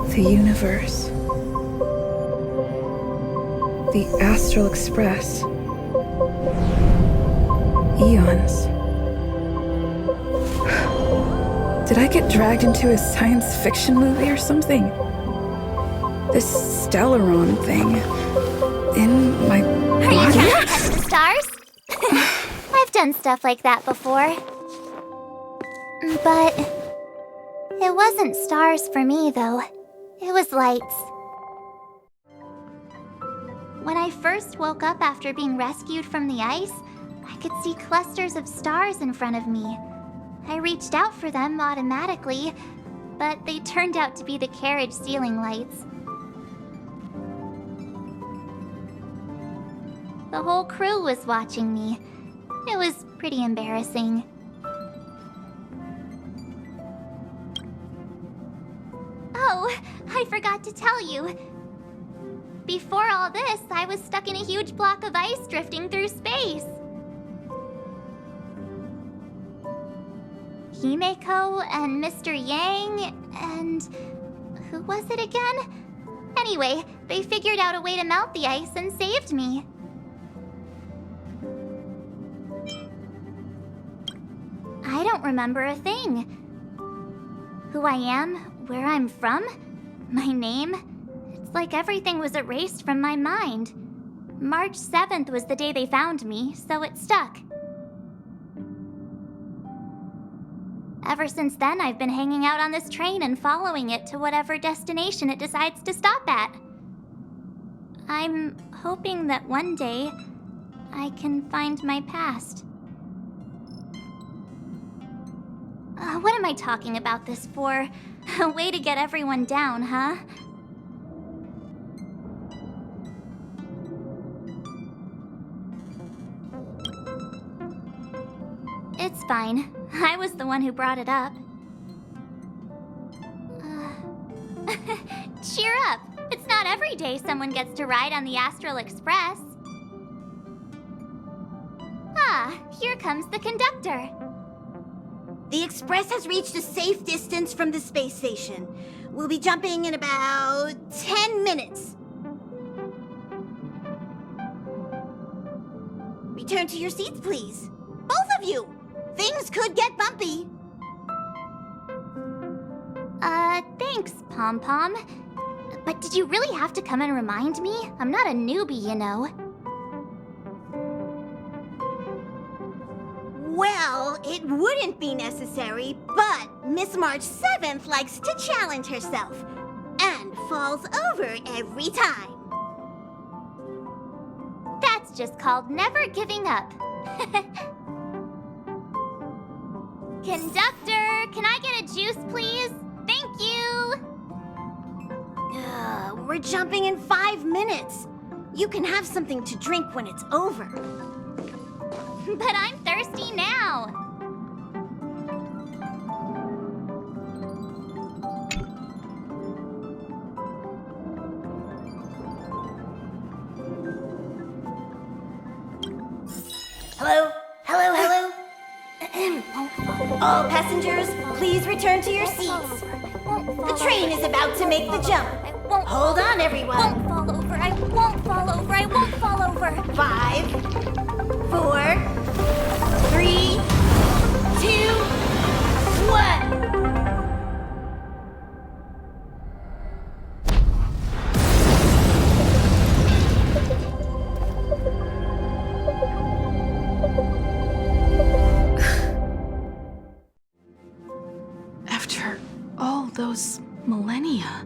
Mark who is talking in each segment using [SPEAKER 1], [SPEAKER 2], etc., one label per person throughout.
[SPEAKER 1] The universe. The Astral Express. Eons. Did I get dragged into a science fiction movie or something? This Stellaron thing in my
[SPEAKER 2] Are you
[SPEAKER 1] body?
[SPEAKER 2] trying to touch the stars? I've done stuff like that before. But it wasn't stars for me, though. It was lights. When I first woke up after being rescued from the ice, I could see clusters of stars in front of me. I reached out for them automatically, but they turned out to be the carriage ceiling lights. The whole crew was watching me. It was pretty embarrassing. Oh, I forgot to tell you. Before all this, I was stuck in a huge block of ice drifting through space. Himeko and Mr. Yang and... who was it again? Anyway, they figured out a way to melt the ice and saved me. I don't remember a thing. Who I am, where I'm from, my name. It's like everything was erased from my mind. March 7th was the day they found me, so it stuck. Ever since then, I've been hanging out on this train and following it to whatever destination it decides to stop at. I'm hoping that one day I can find my past. What am I talking about this for? A way to get everyone down, huh? It's fine. I was the one who brought it up. Cheer up! It's not every day someone gets to ride on the Astral Express. Ah, here comes the conductor.
[SPEAKER 3] The Express has reached a safe distance from the space station. We'll be jumping in about 10 minutes. Return to your seats, please. Both of you! Things could get bumpy.
[SPEAKER 2] Thanks, Pom Pom. But did you really have to come and remind me? I'm not a newbie, you know.
[SPEAKER 3] Well, it wouldn't be necessary, but Miss March 7th likes to challenge herself and falls over every time.
[SPEAKER 2] That's just called never giving up. Conductor, can I get a juice, please? Thank you!
[SPEAKER 3] We're jumping in 5 minutes. You can have something to drink when it's over.
[SPEAKER 2] But I'm thirsty now.
[SPEAKER 3] Hello? Hello, hello? All passengers, please return to your seats. The train is about to make the jump. Hold on, everyone.
[SPEAKER 2] I won't fall over. I won't fall over. I won't fall over.
[SPEAKER 3] 5, 4, 3, 2, 1.
[SPEAKER 1] After all those millennia,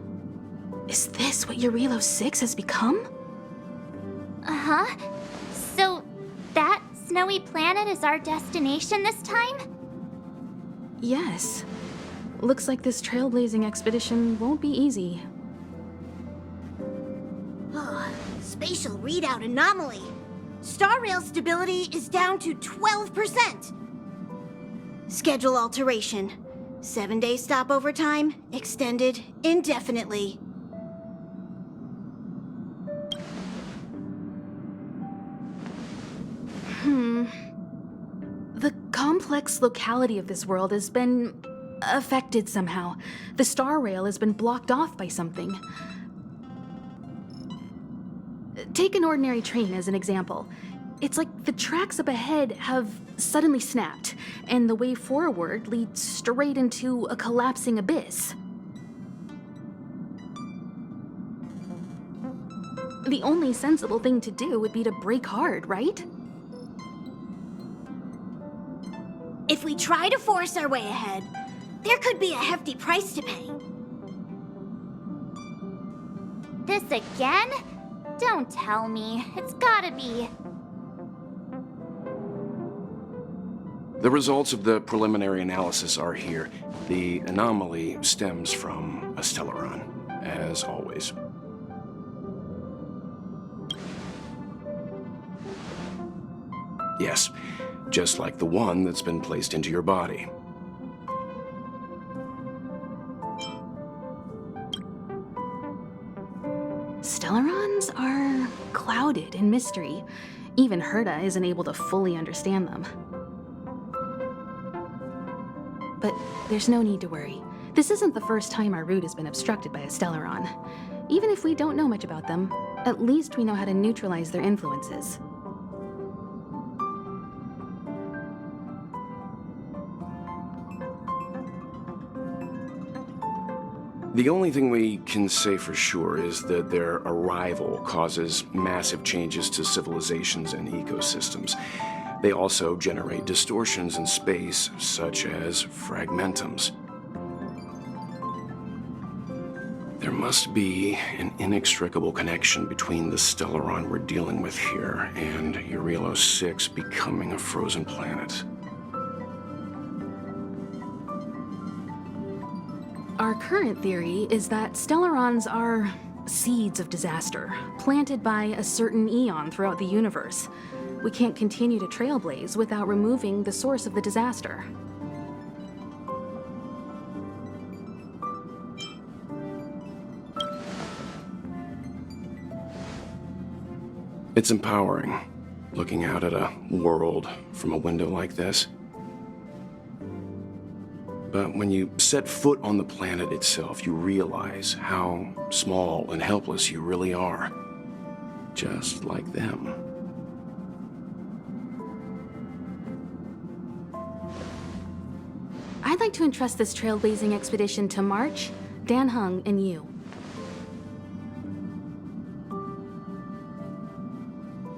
[SPEAKER 1] is this what Eurilo 6 has become?
[SPEAKER 2] Uh-huh. So, that snowy planet is our destination this time?
[SPEAKER 1] Yes. Looks like this trailblazing expedition won't be easy.
[SPEAKER 3] Spatial readout anomaly. Star rail stability is down to 12%. Schedule alteration. 7-day stopover time extended indefinitely.
[SPEAKER 1] The complex locality of this world has been
[SPEAKER 4] affected somehow. The star rail has been blocked off by something. Take an ordinary train as an example. It's like the tracks up ahead have suddenly snapped, and the way forward leads straight into a collapsing abyss. The only sensible thing to do would be to brake hard, right?
[SPEAKER 3] If we try to force our way ahead, there could be a hefty price to pay.
[SPEAKER 2] This again? Don't tell me. It's gotta be.
[SPEAKER 5] The results of the preliminary analysis are here. The anomaly stems from a stellaron, as always. Yes, just like the one that's been placed into your body.
[SPEAKER 4] Stellarons are clouded in mystery. Even Herta isn't able to fully understand them. But there's no need to worry. This isn't the first time our route has been obstructed by a stellaron. Even if we don't know much about them, at least we know how to neutralize their influences.
[SPEAKER 5] The only thing we can say for sure is that their arrival causes massive changes to civilizations and ecosystems. They also generate distortions in space, such as fragmentums. There must be an inextricable connection between the stellaron we're dealing with here and Eurylo 6 becoming a frozen planet.
[SPEAKER 4] Our current theory is that stellarons are seeds of disaster, planted by a certain eon throughout the universe. We can't continue to trailblaze without removing the source of the disaster.
[SPEAKER 5] It's empowering, looking out at a world from a window like this. But when you set foot on the planet itself, you realize how small and helpless you really are. Just like them.
[SPEAKER 4] I'd like to entrust this trailblazing expedition to March, Dan Heng, and you.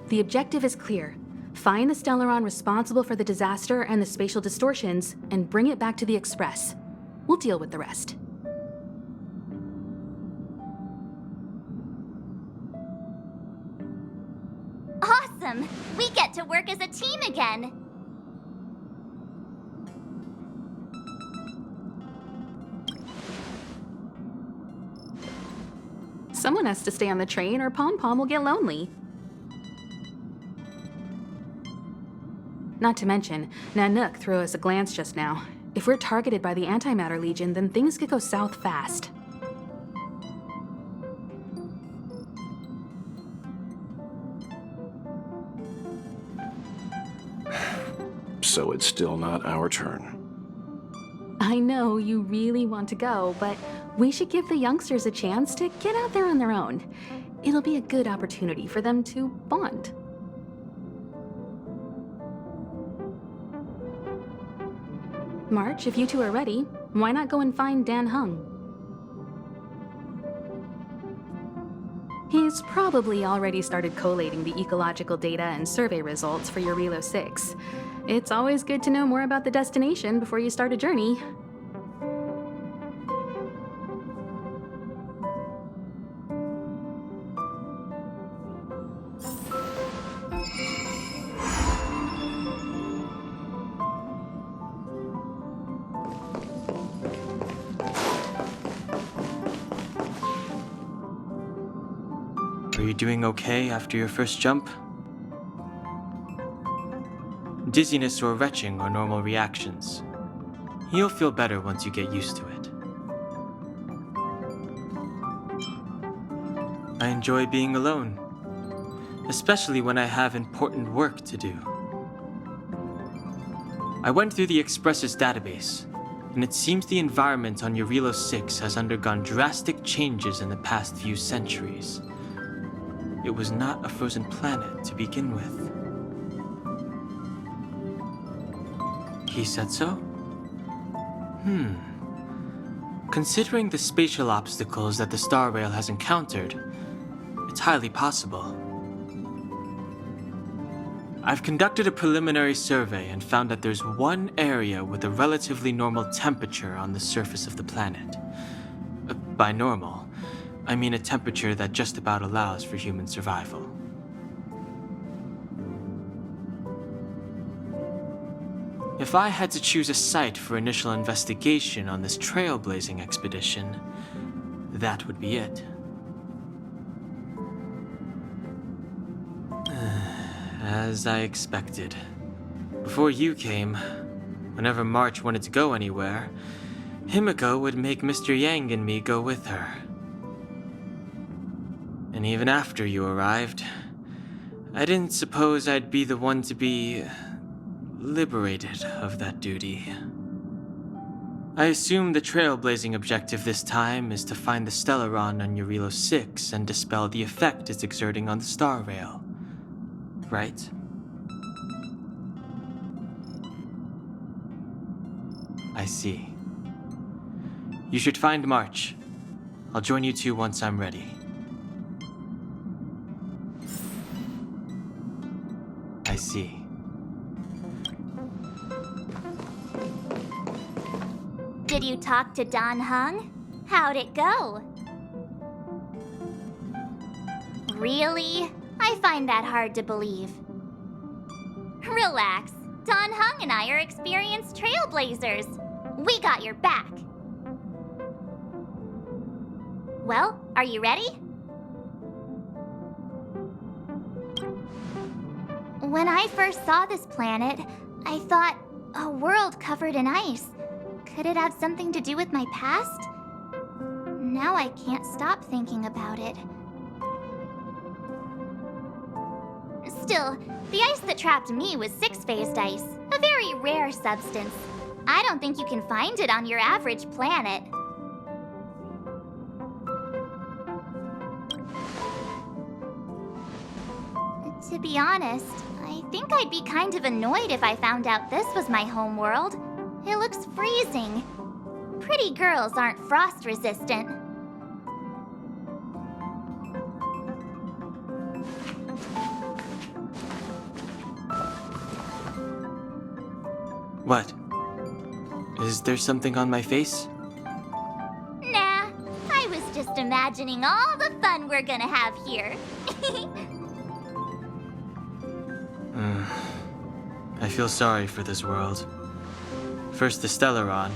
[SPEAKER 4] The objective is clear. Find the stellaron responsible for the disaster and the spatial distortions, and bring it back to the Express. We'll deal with the rest.
[SPEAKER 2] Awesome! We get to work as a team again!
[SPEAKER 4] Someone has to stay on the train or Pom Pom will get lonely. Not to mention, Nanook threw us a glance just now. If we're targeted by the Antimatter Legion, then things could go south fast.
[SPEAKER 5] So it's still not our turn.
[SPEAKER 4] I know you really want to go, but we should give the youngsters a chance to get out there on their own. It'll be a good opportunity for them to bond. March, if you two are ready, why not go and find Dan Heng? He's probably already started collating the ecological data and survey results for Eurylo 6. It's always good to know more about the destination before you start a journey.
[SPEAKER 6] Are you doing okay after your first jump? Dizziness or retching are normal reactions. You'll feel better once you get used to it. I enjoy being alone, especially when I have important work to do. I went through the Express's database, and it seems the environment on Eurilo 6 has undergone drastic changes in the past few centuries. It was not a frozen planet to begin with. He said so? Considering the spatial obstacles that the Star Rail has encountered, it's highly possible. I've conducted a preliminary survey and found that there's one area with a relatively normal temperature on the surface of the planet. By normal, I mean a temperature that just about allows for human survival. If I had to choose a site for initial investigation on this trailblazing expedition, that would be it. As I expected. Before you came, whenever March wanted to go anywhere, Himiko would make Mr. Yang and me go with her. And even after you arrived, I didn't suppose I'd be the one to be liberated of that duty. I assume the trailblazing objective this time is to find the Stellaron on Eurilo 6 and dispel the effect it's exerting on the Star Rail. Right? I see. You should find March. I'll join you two once I'm ready. I see.
[SPEAKER 2] Did you talk to Don Hung? How'd it go? Really? I find that hard to believe. Relax. Don Hung and I are experienced trailblazers. We got your back. Well, are you ready? When I first saw this planet, I thought, a world covered in ice. Could it have something to do with my past? Now I can't stop thinking about it. Still, the ice that trapped me was six-phased ice, a very rare substance. I don't think you can find it on your average planet. To be honest, I think I'd be kind of annoyed if I found out this was my home world. It looks freezing. Pretty girls aren't frost-resistant.
[SPEAKER 6] What? Is there something on my face?
[SPEAKER 2] Nah, I was just imagining all the fun we're gonna have here.
[SPEAKER 6] I feel sorry for this world. First the Stellaron,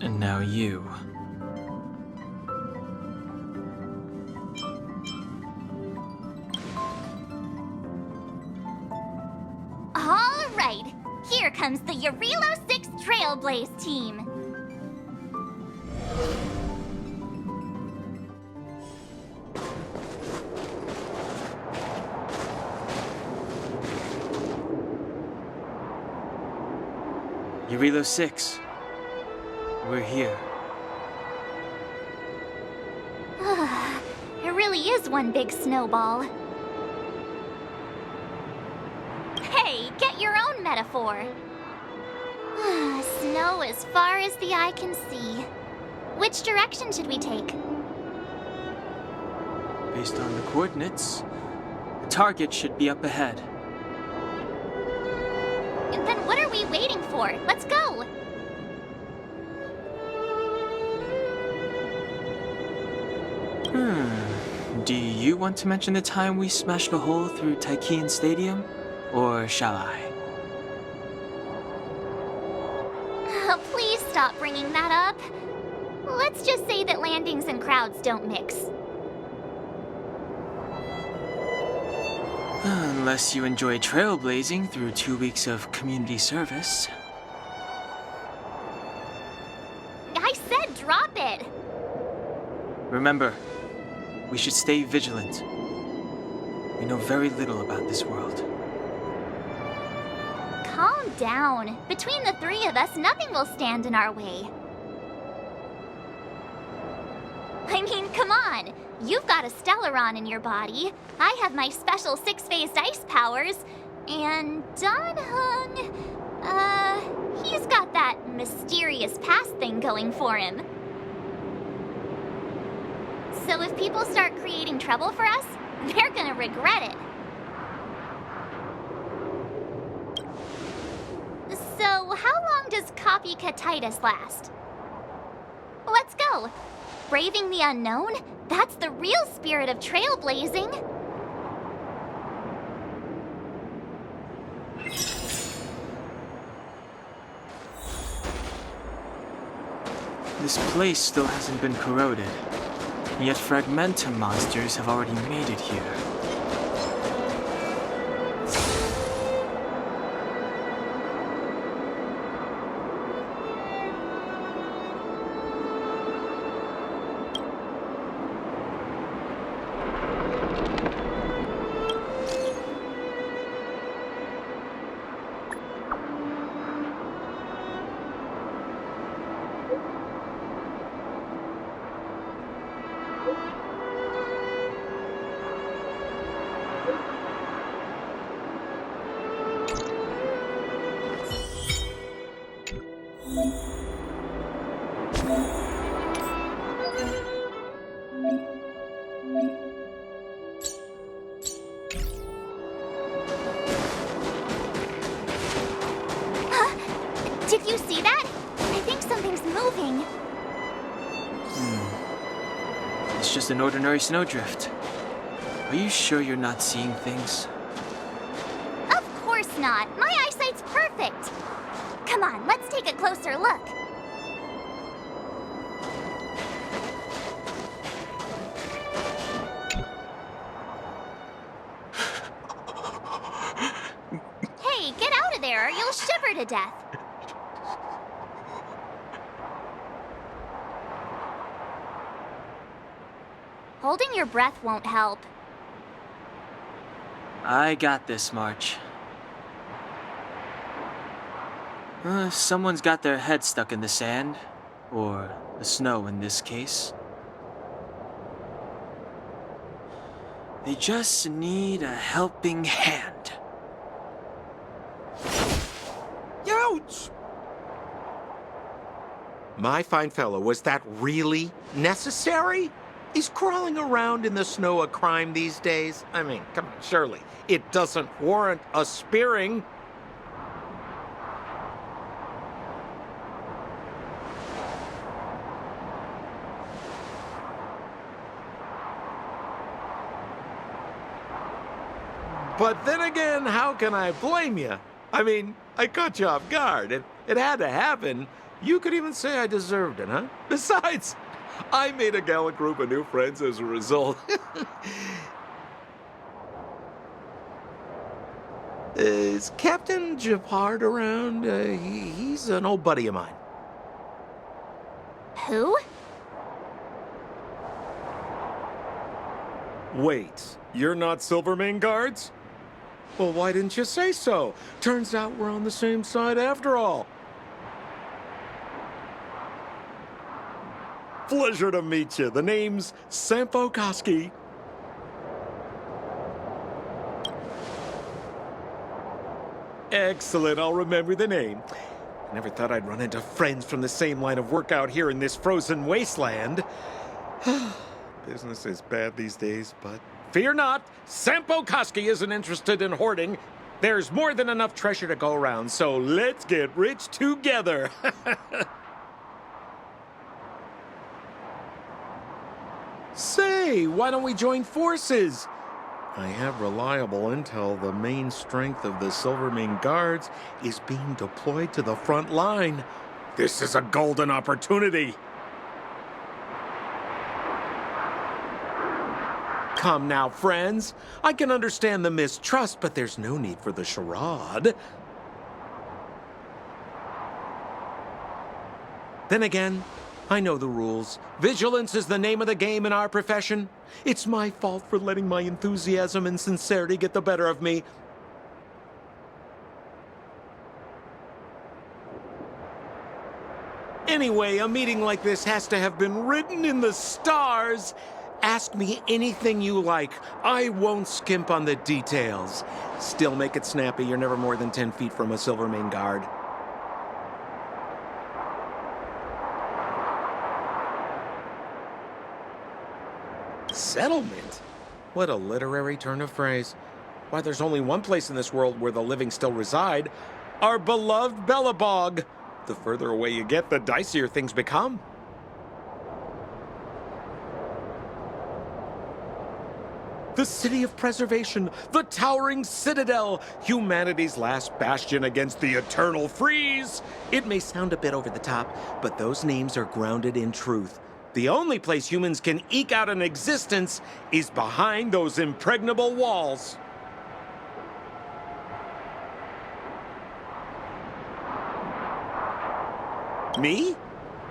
[SPEAKER 6] and now you.
[SPEAKER 2] All right, here comes the Eurilo 6 Trailblaze team.
[SPEAKER 6] Eurilo 6. We're here.
[SPEAKER 2] It really is one big snowball. Hey, get your own metaphor. Snow as far as the eye can see. Which direction should we take?
[SPEAKER 6] Based on the coordinates, the target should be up ahead.
[SPEAKER 2] Then what are we waiting for? Let's go!
[SPEAKER 6] Do you want to mention the time we smashed a hole through Taikian Stadium? Or shall I?
[SPEAKER 2] Please stop bringing that up. Let's just say that landings and crowds don't mix.
[SPEAKER 6] Unless you enjoy trailblazing through 2 weeks of community service.
[SPEAKER 2] I said drop it!
[SPEAKER 6] Remember, we should stay vigilant. We know very little about this world.
[SPEAKER 2] Calm Calm down. Between the three of us, nothing will stand in our way. I mean, come on. You've got a Stellaron in your body. I have my special six-phased ice powers. And Dan Hung, he's got that mysterious past thing going for him. So if people start creating trouble for us, they're gonna regret it. So how long does copycatitis last? Let's go. Braving the unknown? That's the real spirit of trailblazing.
[SPEAKER 6] This place still hasn't been corroded, yet fragmentum monsters have already made it here.
[SPEAKER 2] Did you see that? I think something's moving.
[SPEAKER 6] It's just an ordinary snowdrift. Are you sure you're not seeing things?
[SPEAKER 2] Of course not. My eyesight's perfect. Come on, let's take a closer look. Hey, get out of there or you'll shiver to death. Holding your breath won't help.
[SPEAKER 6] I got this, March. Someone's got their head stuck in the sand, or the snow in this case. They just need a helping hand.
[SPEAKER 7] Ouch! My fine fellow, was that really necessary? Is crawling around in the snow a crime these days? I mean, come on, surely. It doesn't warrant a spearing. But then again, how can I blame you? I mean, I caught you off guard. It had to happen. You could even say I deserved it, huh? Besides, I made a gallant group of new friends as a result. Is Captain Japard around? He's an old buddy of mine.
[SPEAKER 2] Who?
[SPEAKER 7] Wait, you're not Silvermane guards? Well, why didn't you say so? Turns out we're on the same side after all. Pleasure to meet you. The name's Sampo Koski. Excellent, I'll remember the name. Never thought I'd run into friends from the same line of work out here in this frozen wasteland. Business is bad these days, but fear not, Sampo Koski isn't interested in hoarding. There's more than enough treasure to go around, so let's get rich together. Say, why don't we join forces? I have reliable intel the main strength of the Silvermane Guards is being deployed to the front line. This is a golden opportunity. Come now, friends. I can understand the mistrust, but there's no need for the charade. Then again, I know the rules. Vigilance is the name of the game in our profession. It's my fault for letting my enthusiasm and sincerity get the better of me. Anyway, a meeting like this has to have been written in the stars. Ask me anything you like. I won't skimp on the details. Still make it snappy. You're never more than 10 feet from a Silvermane guard. Settlement? What a literary turn of phrase. Why, there's only one place in this world where the living still reside. Our beloved Bellabog. The further away you get, the dicier things become. The city of preservation, the towering citadel, humanity's last bastion against the eternal freeze. It may sound a bit over the top, but those names are grounded in truth. The only place humans can eke out an existence is behind those impregnable walls. Me?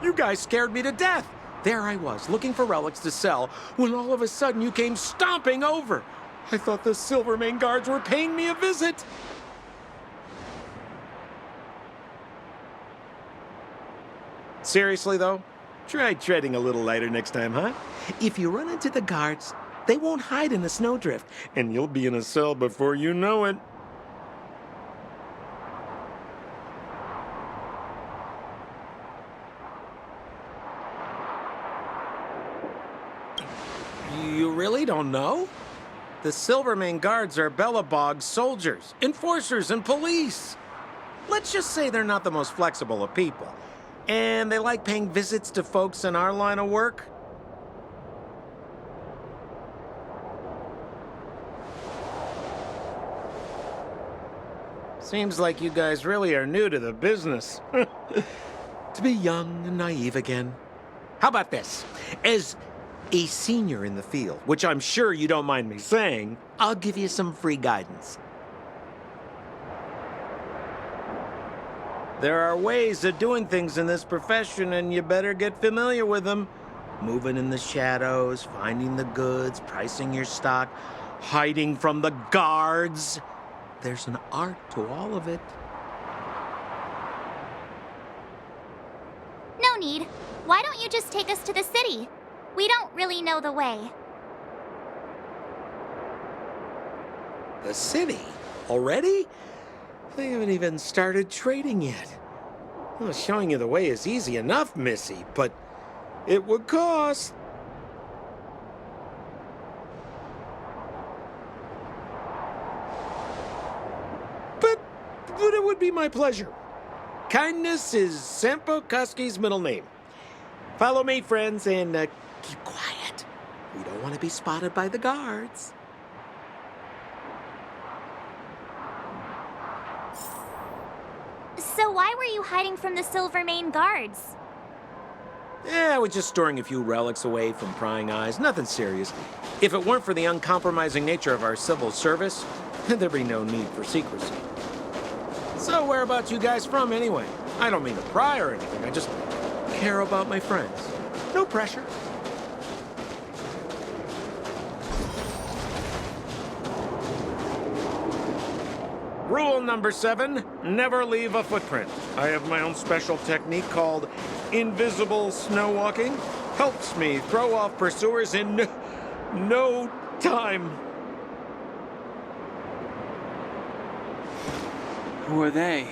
[SPEAKER 7] You guys scared me to death. There I was, looking for relics to sell, when all of a sudden you came stomping over. I thought the Silvermane guards were paying me a visit. Seriously, though? Try treading a little lighter next time, huh? If you run into the guards, they won't hide in a snowdrift, and you'll be in a cell before you know it. You really don't know? The Silvermane guards are Bellabog's soldiers, enforcers, and police. Let's just say they're not the most flexible of people. And they like paying visits to folks in our line of work. Seems like you guys really are new to the business. To be young and naive again. How about this? As a senior in the field, which I'm sure you don't mind me saying, I'll give you some free guidance. There are ways of doing things in this profession, and you better get familiar with them. Moving in the shadows, finding the goods, pricing your stock, hiding from the guards. There's an art to all of it.
[SPEAKER 2] No need. Why don't you just take us to the city? We don't really know the way.
[SPEAKER 7] The city? Already? They haven't even started trading yet. Well, showing you the way is easy enough, Missy, but it would cost. But it would be my pleasure. Kindness is Sampo Koski's middle name. Follow me, friends, and keep quiet. We don't want to be spotted by the guards.
[SPEAKER 2] So why were you hiding from the Silvermane guards?
[SPEAKER 7] Yeah, we're just storing a few relics away from prying eyes. Nothing serious. If it weren't for the uncompromising nature of our civil service, there'd be no need for secrecy. So whereabouts you guys from, anyway? I don't mean to pry or anything. I just care about my friends. No pressure. Rule number 7, never leave a footprint. I have my own special technique called invisible snow walking. Helps me throw off pursuers in no time.
[SPEAKER 6] Who are they?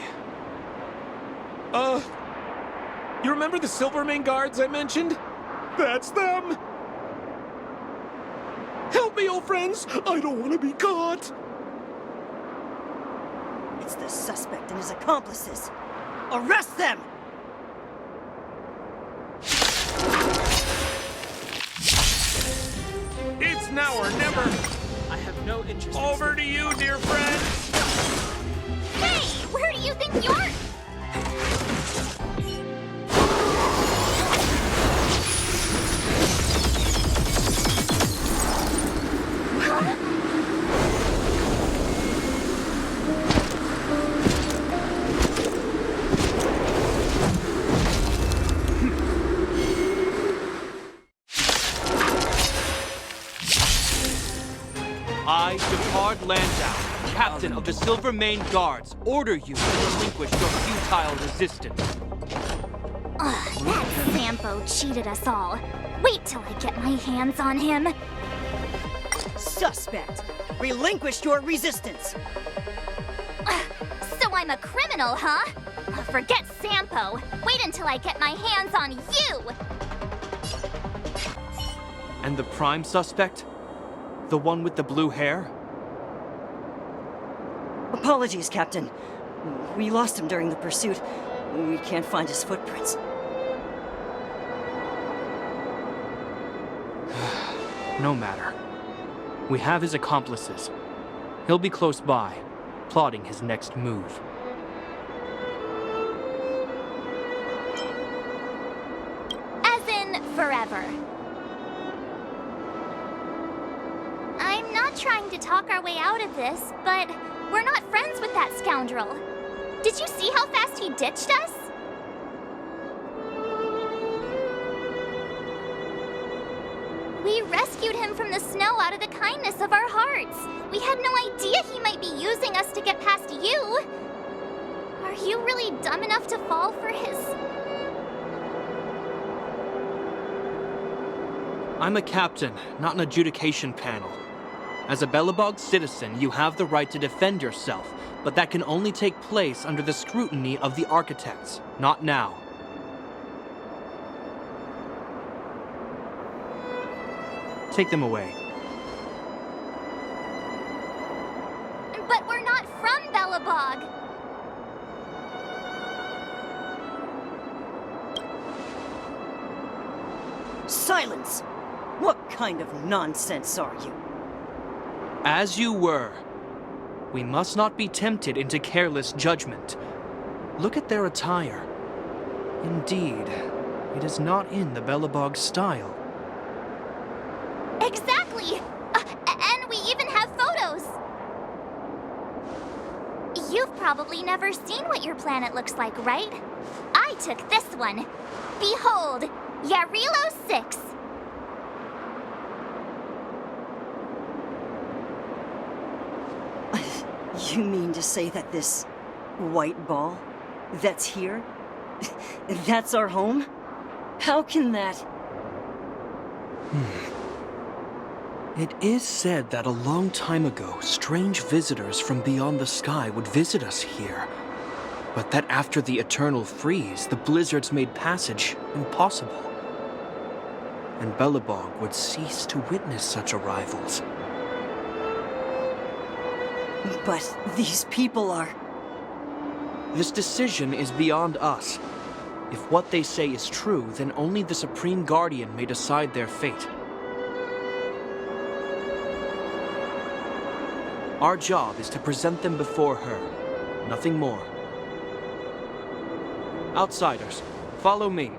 [SPEAKER 7] You remember the Silvermane guards I mentioned? That's them! Help me, old friends! I don't want to be caught!
[SPEAKER 8] It's the suspect and his accomplices. Arrest them!
[SPEAKER 7] It's now or never!
[SPEAKER 6] I have no interest in
[SPEAKER 7] Over to you, dear friends!
[SPEAKER 2] Hey, where do you think you're...
[SPEAKER 9] I, Depard Landau, captain of the Silvermane Guards, order you to relinquish your futile resistance.
[SPEAKER 2] Sampo cheated us all. Wait till I get my hands on him.
[SPEAKER 8] Suspect! Relinquish your resistance!
[SPEAKER 2] So I'm a criminal, huh? Forget Sampo. Wait until I get my hands on you!
[SPEAKER 9] And the prime suspect? The one with the blue hair?
[SPEAKER 8] Apologies, Captain. We lost him during the pursuit. We can't find his footprints.
[SPEAKER 9] No matter. We have his accomplices. He'll be close by, plotting his next move.
[SPEAKER 2] As in, forever. I'm not trying to talk our way out of this, but we're not friends with that scoundrel. Did you see how fast he ditched us? We rescued him from the snow out of the kindness of our hearts. We had no idea he might be using us to get past you. Are you really dumb enough to fall for his...
[SPEAKER 9] I'm a captain, not an adjudication panel. As a Belobog citizen, you have the right to defend yourself, but that can only take place under the scrutiny of the architects, not now. Take them away.
[SPEAKER 2] But we're not from Belobog.
[SPEAKER 8] Silence! What kind of nonsense are you?
[SPEAKER 9] As you were. We must not be tempted into careless judgment. Look at their attire. Indeed, it is not in the Belobog style.
[SPEAKER 2] Exactly! And we even have photos! You've probably never seen what your planet looks like, right? I took this one. Behold, Yarilo 6.
[SPEAKER 8] You mean to say that this white ball that's here, that's our home? How can that...
[SPEAKER 9] It is said that a long time ago, strange visitors from beyond the sky would visit us here. But that after the eternal freeze, the blizzards made passage impossible. And Belobog would cease to witness such arrivals.
[SPEAKER 8] But these people are...
[SPEAKER 9] This decision is beyond us. If what they say is true, then only the Supreme Guardian may decide their fate. Our job is to present them before her, nothing more. Outsiders, follow me.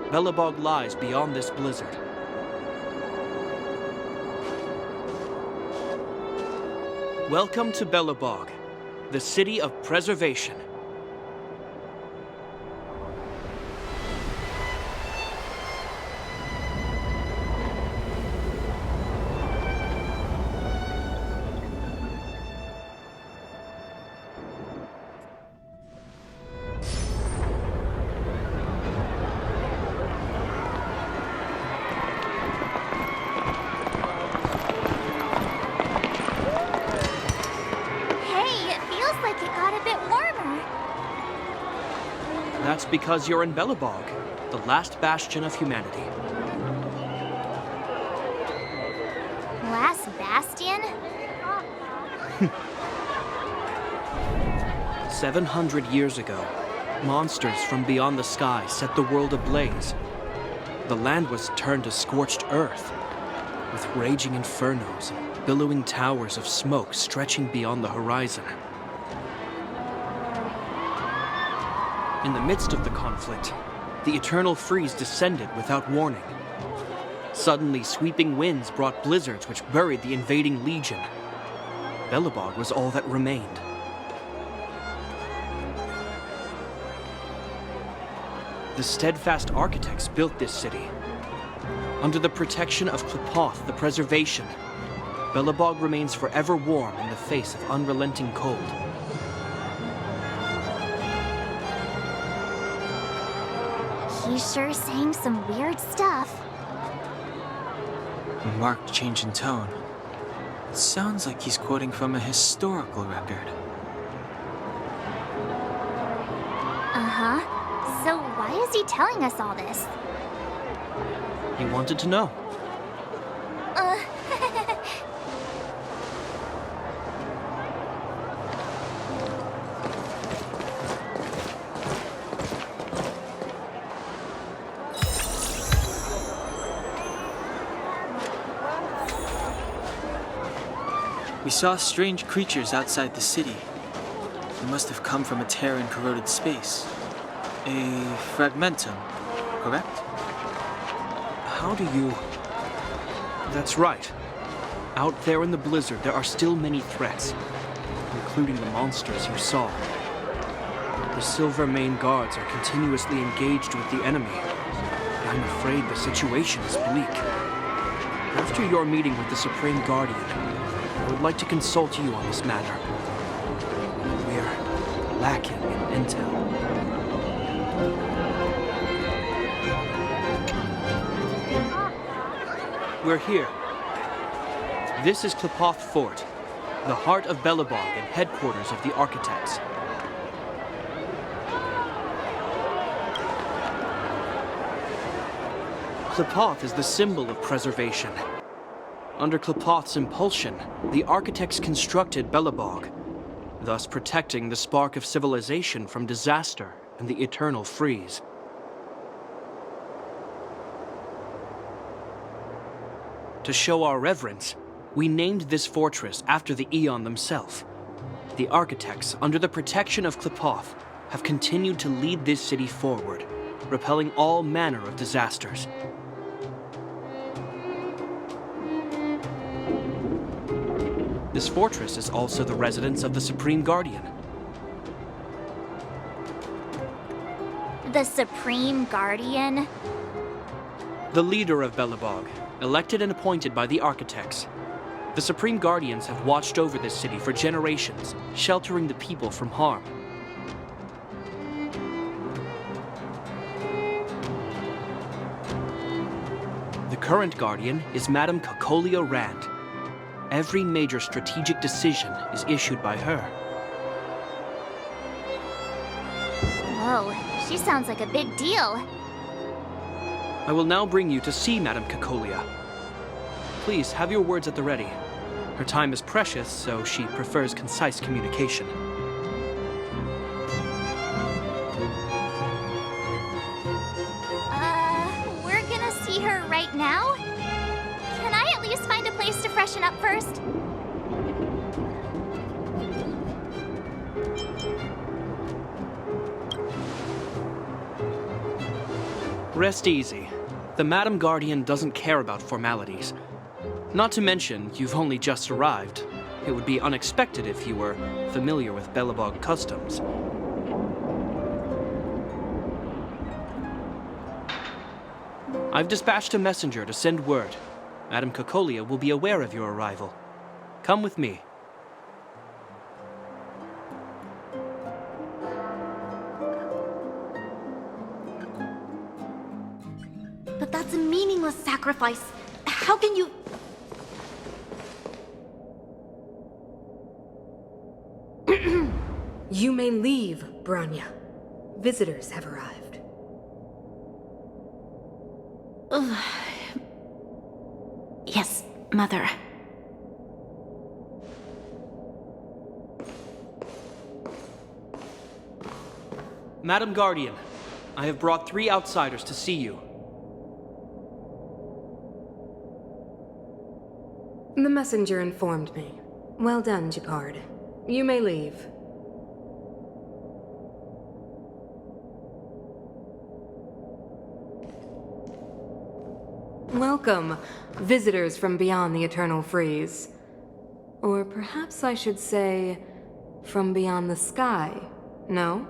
[SPEAKER 9] Belobog lies beyond this blizzard. Welcome to Belobog, the city of preservation. That's because you're in Belobog, the last bastion of humanity.
[SPEAKER 2] Last bastion?
[SPEAKER 9] 700 years ago, monsters from beyond the sky set the world ablaze. The land was turned to scorched earth, with raging infernos and billowing towers of smoke stretching beyond the horizon. In the midst of the conflict, the eternal freeze descended without warning. Suddenly, sweeping winds brought blizzards which buried the invading legion. Belobog was all that remained. The steadfast architects built this city. Under the protection of Klipoth, the preservation, Belobog remains forever warm in the face of unrelenting cold.
[SPEAKER 2] He's sure saying some weird stuff.
[SPEAKER 6] A marked change in tone. It sounds like he's quoting from a historical record.
[SPEAKER 2] Uh-huh. So why is he telling us all this?
[SPEAKER 9] He wanted to know.
[SPEAKER 6] We saw strange creatures outside the city. They must have come from a tear in corroded space. A fragmentum, correct?
[SPEAKER 9] How do you... That's right. Out there in the blizzard, there are still many threats, including the monsters you saw. The Silvermane guards are continuously engaged with the enemy. I'm afraid the situation is bleak. After your meeting with the Supreme Guardian, I would like to consult you on this matter. We're lacking in intel. We're here. This is Klepoth Fort, the heart of Belobog and headquarters of the Architects. Klepoth is the symbol of preservation. Under Klepoth's impulsion, the Architects constructed Belobog, thus protecting the spark of civilization from disaster and the eternal freeze. To show our reverence, we named this fortress after the Aeon themselves. The Architects, under the protection of Klepoth, have continued to lead this city forward, repelling all manner of disasters. This fortress is also the residence of the Supreme Guardian.
[SPEAKER 2] The Supreme Guardian?
[SPEAKER 9] The leader of Belobog, elected and appointed by the Architects. The Supreme Guardians have watched over this city for generations, sheltering the people from harm. The current Guardian is Madame Cocolia Rand. Every major strategic decision is issued by her.
[SPEAKER 2] Whoa, she sounds like a big deal.
[SPEAKER 9] I will now bring you to see Madame Cocolia. Please have your words at the ready. Her time is precious, so she prefers concise communication.
[SPEAKER 2] We're gonna see her right now? Can I at least find a place to freshen up first?
[SPEAKER 9] Rest easy. The Madam Guardian doesn't care about formalities. Not to mention, you've only just arrived. It would be unexpected if you were familiar with Belobog customs. I've dispatched a messenger to send word. Madame Cocolia will be aware of your arrival. Come with me.
[SPEAKER 3] But that's a meaningless sacrifice. How can you...
[SPEAKER 10] You may leave, Branya. Visitors have arrived.
[SPEAKER 3] Yes, Mother.
[SPEAKER 9] Madam Guardian, I have brought 3 outsiders to see you.
[SPEAKER 10] The messenger informed me. Well done, Gepard. You may leave. Welcome, visitors from beyond the eternal freeze. Or perhaps I should say, from beyond the sky, no?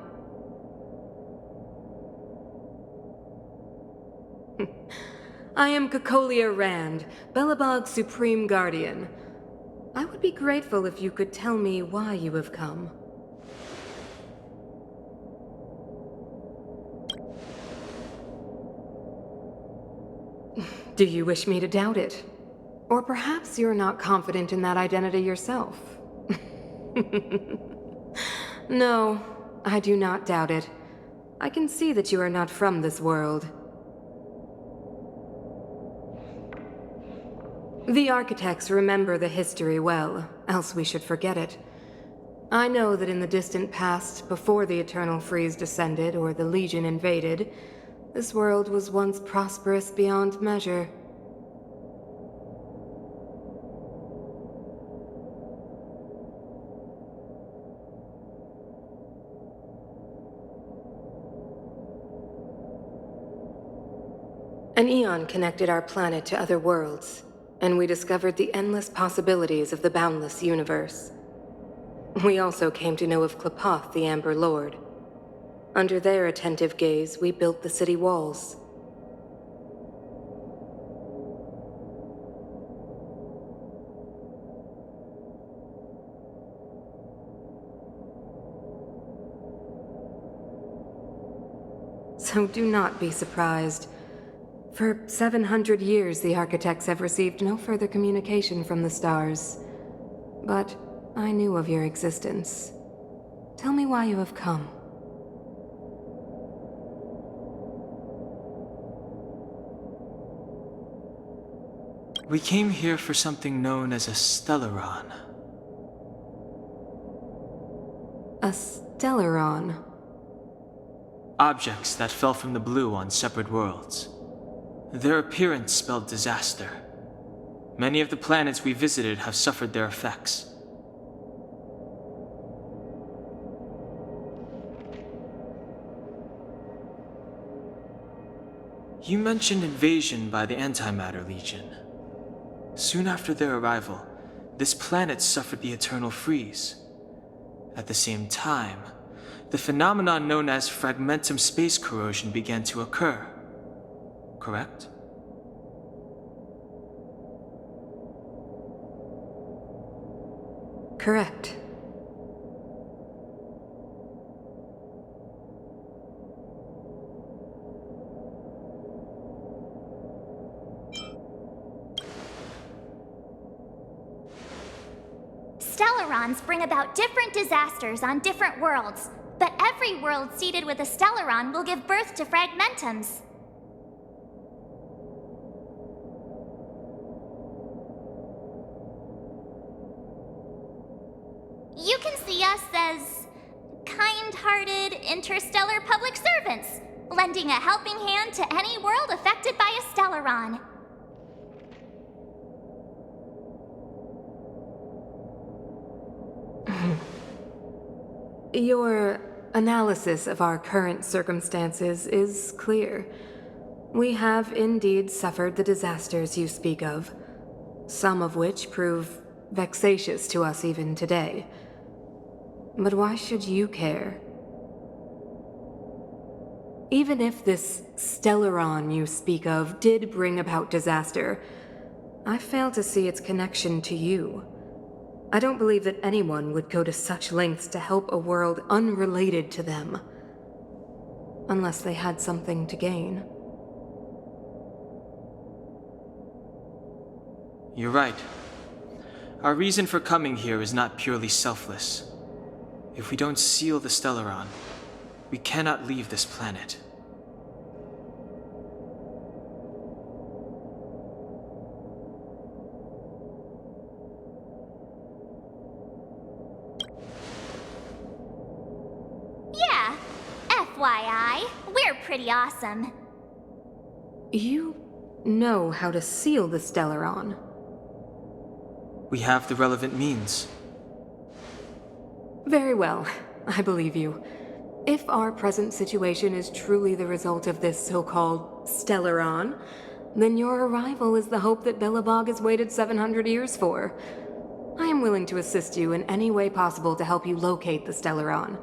[SPEAKER 10] I am Cocolia Rand, Belobog's Supreme Guardian. I would be grateful if you could tell me why you have come. Do you wish me to doubt it? Or perhaps you're not confident in that identity yourself? No, I do not doubt it. I can see that you are not from this world. The architects remember the history well, else we should forget it. I know that in the distant past, before the Eternal Freeze descended or the Legion invaded, this world was once prosperous beyond measure. An eon connected our planet to other worlds, and we discovered the endless possibilities of the boundless universe. We also came to know of Klapoth, the Amber Lord. Under their attentive gaze, we built the city walls. So do not be surprised. For 700 years, the architects have received no further communication from the stars. But I knew of your existence. Tell me why you have come.
[SPEAKER 6] We came here for something known as a Stellaron.
[SPEAKER 10] A Stellaron?
[SPEAKER 6] Objects that fell from the blue on separate worlds. Their appearance spelled disaster. Many of the planets we visited have suffered their effects. You mentioned invasion by the Antimatter Legion. Soon after their arrival, this planet suffered the Eternal Freeze. At the same time, the phenomenon known as fragmentum space corrosion began to occur. Correct?
[SPEAKER 10] Correct.
[SPEAKER 2] Stellarons bring about different disasters on different worlds, but every world seeded with a Stellaron will give birth to fragmentums. You can see us as kind-hearted interstellar public servants, lending a helping hand to any world affected by a Stellaron.
[SPEAKER 10] Your analysis of our current circumstances is clear. We have indeed suffered the disasters you speak of, some of which prove vexatious to us even today. But why should you care? Even if this Stellaron you speak of did bring about disaster, I fail to see its connection to you. I don't believe that anyone would go to such lengths to help a world unrelated to them. Unless they had something to gain.
[SPEAKER 6] You're right. Our reason for coming here is not purely selfless. If we don't seal the Stellaron, we cannot leave this planet.
[SPEAKER 2] Yeah, FYI, we're pretty awesome.
[SPEAKER 10] You know how to seal the Stellaron.
[SPEAKER 6] We have the relevant means.
[SPEAKER 10] Very well, I believe you. If our present situation is truly the result of this so-called Stellaron, then your arrival is the hope that Belobog has waited 700 years for. I am willing to assist you in any way possible to help you locate the Stellaron.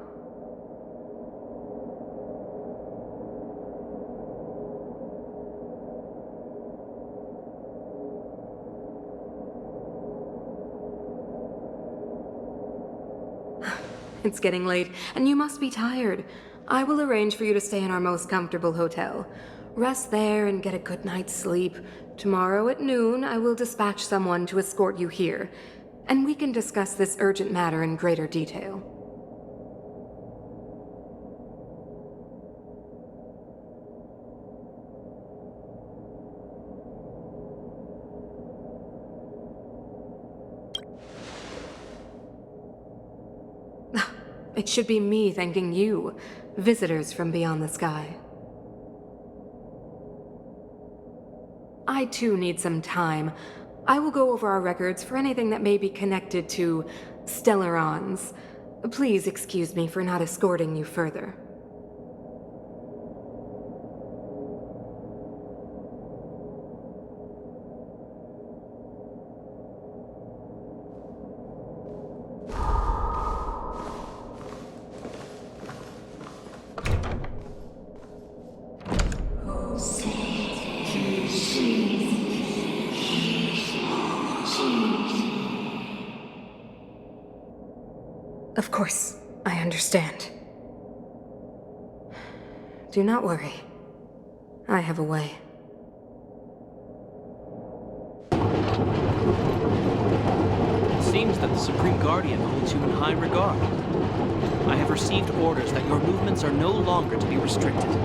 [SPEAKER 10] It's getting late, and you must be tired. I will arrange for you to stay in our most comfortable hotel. Rest there and get a good night's sleep. Tomorrow at noon, I will dispatch someone to escort you here, and we can discuss this urgent matter in greater detail. It should be me thanking you, visitors from beyond the sky. I too need some time. I will go over our records for anything that may be connected to Stellarons. Please excuse me for not escorting you further. Of course, I understand. Do not worry. I have a way.
[SPEAKER 9] It seems that the Supreme Guardian holds you in high regard. I have received orders that your movements are no longer to be restricted.
[SPEAKER 2] You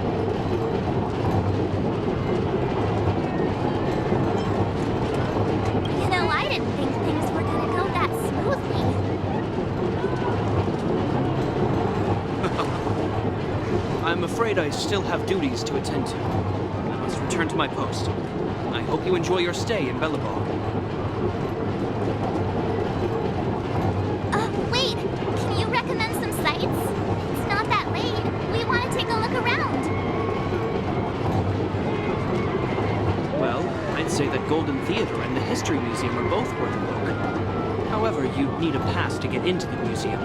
[SPEAKER 2] know, I didn't think things were gonna go that smoothly.
[SPEAKER 9] I'm afraid I still have duties to attend to. I must return to my post. I hope you enjoy your stay in Belobog.
[SPEAKER 2] Wait! Can you recommend some sites? It's not that late. We want to take a look around.
[SPEAKER 9] Well, I'd say that Golden Theater and the History Museum are both worth a look. However, you'd need a pass to get into the museum.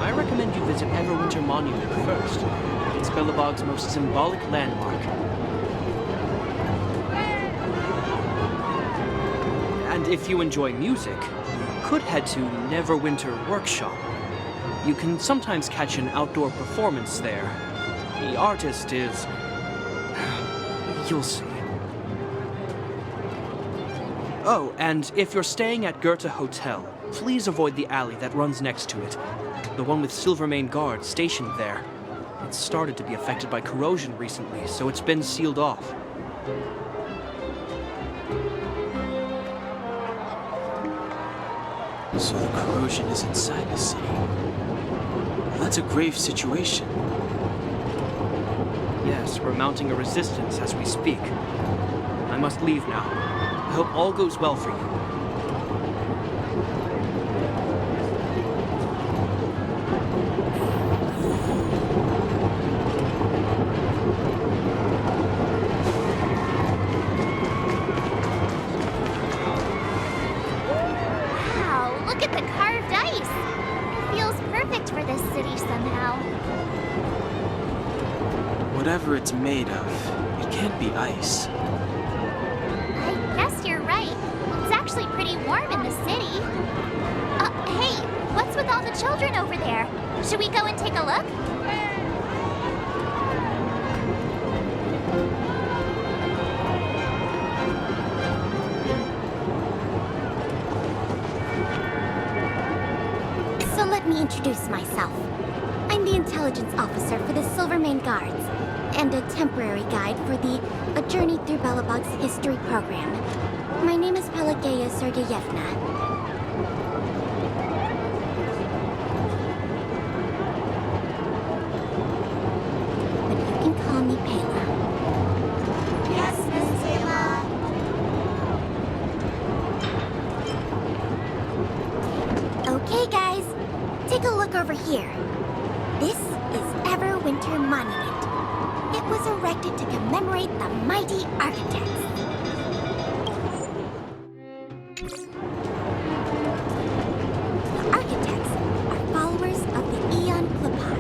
[SPEAKER 9] I recommend you visit Everwinter Monument first. It's Belobog's most symbolic landmark. And if you enjoy music, you could head to Neverwinter Workshop. You can sometimes catch an outdoor performance there. The artist is... you'll see. Oh, and if you're staying at Goethe Hotel, please avoid the alley that runs next to it. The one with Silvermane guards stationed there. It's started to be affected by corrosion recently, so it's been sealed off.
[SPEAKER 6] So the corrosion is inside the city. Well, that's a grave situation.
[SPEAKER 9] Yes, we're mounting a resistance as we speak. I must leave now. I hope all goes well for you.
[SPEAKER 2] Wow, look at the carved ice. It feels perfect for this city somehow.
[SPEAKER 6] Whatever it's made of, it can't be ice.
[SPEAKER 2] I guess you're right. It's actually pretty warm in the city. Hey, what's with all the children over there? Should we go and take a look? So let me introduce myself. I'm the intelligence officer for the Silvermane Guards, and a temporary guide for the A Journey Through Belobog's History program. My name is Pelageya Sergeyevna. But you can call me Pela. Yes, Miss Pela. Okay, guys. Take a look over here. This is Everwinter Monument. It was erected to commemorate the mighty architects. The architects are followers of the Aeon Klippan.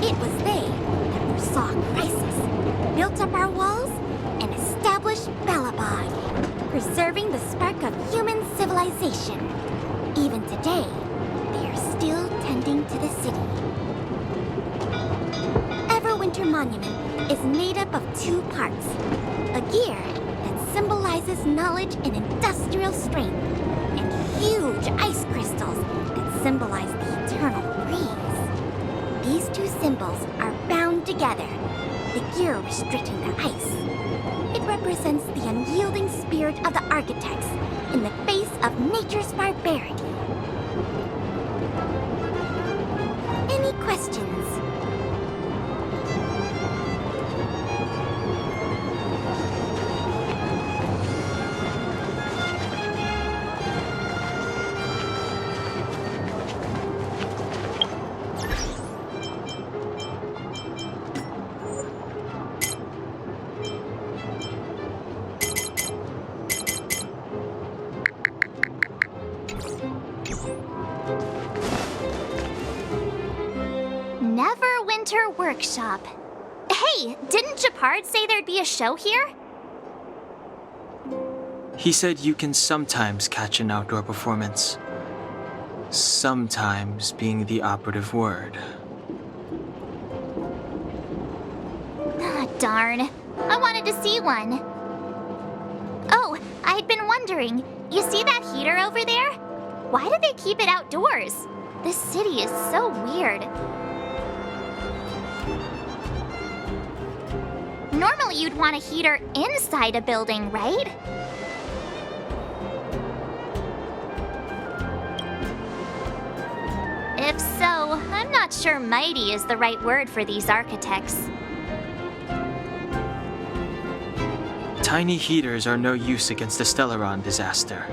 [SPEAKER 2] It was they that foresaw a crisis, built up our walls, and established Belobog, preserving the spark of human civilization. Even today, they are still tending city. Everwinter Monument is made up of two parts. A gear that symbolizes knowledge and industrial strength, and huge ice crystals that symbolize the eternal freeze. These two symbols are bound together, the gear restricting the ice. It represents the unyielding spirit of the architects in the face of nature's barbarity. Any questions? Neverwinter Workshop. Hey, didn't Japard say there'd be a show here?
[SPEAKER 6] He said you can sometimes catch an outdoor performance. Sometimes being the operative word.
[SPEAKER 2] Ah, darn. I wanted to see one. Oh, I'd been wondering. You see that heater over there? Why do they keep it outdoors? This city is so weird. Normally you'd want a heater inside a building, right? If so, I'm not sure mighty is the right word for these architects.
[SPEAKER 6] Tiny heaters are no use against the Stellaron disaster.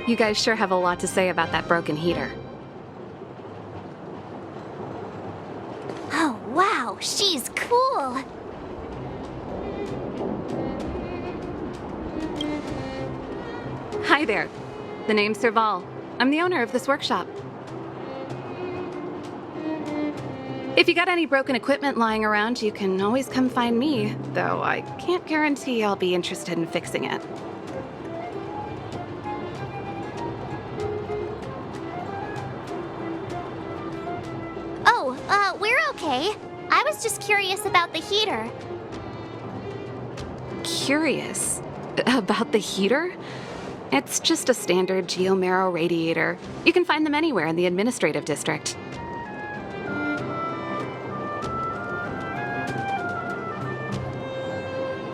[SPEAKER 4] You guys sure have a lot to say about that broken heater.
[SPEAKER 2] Oh, wow, she's cool.
[SPEAKER 4] Hi there. The name's Serval. I'm the owner of this workshop. If you got any broken equipment lying around, you can always come find me, though I can't guarantee I'll be interested in fixing it.
[SPEAKER 2] Oh, we're okay. I was just curious about the heater.
[SPEAKER 4] Curious? About the heater? It's just a standard geomarrow radiator. You can find them anywhere in the administrative district.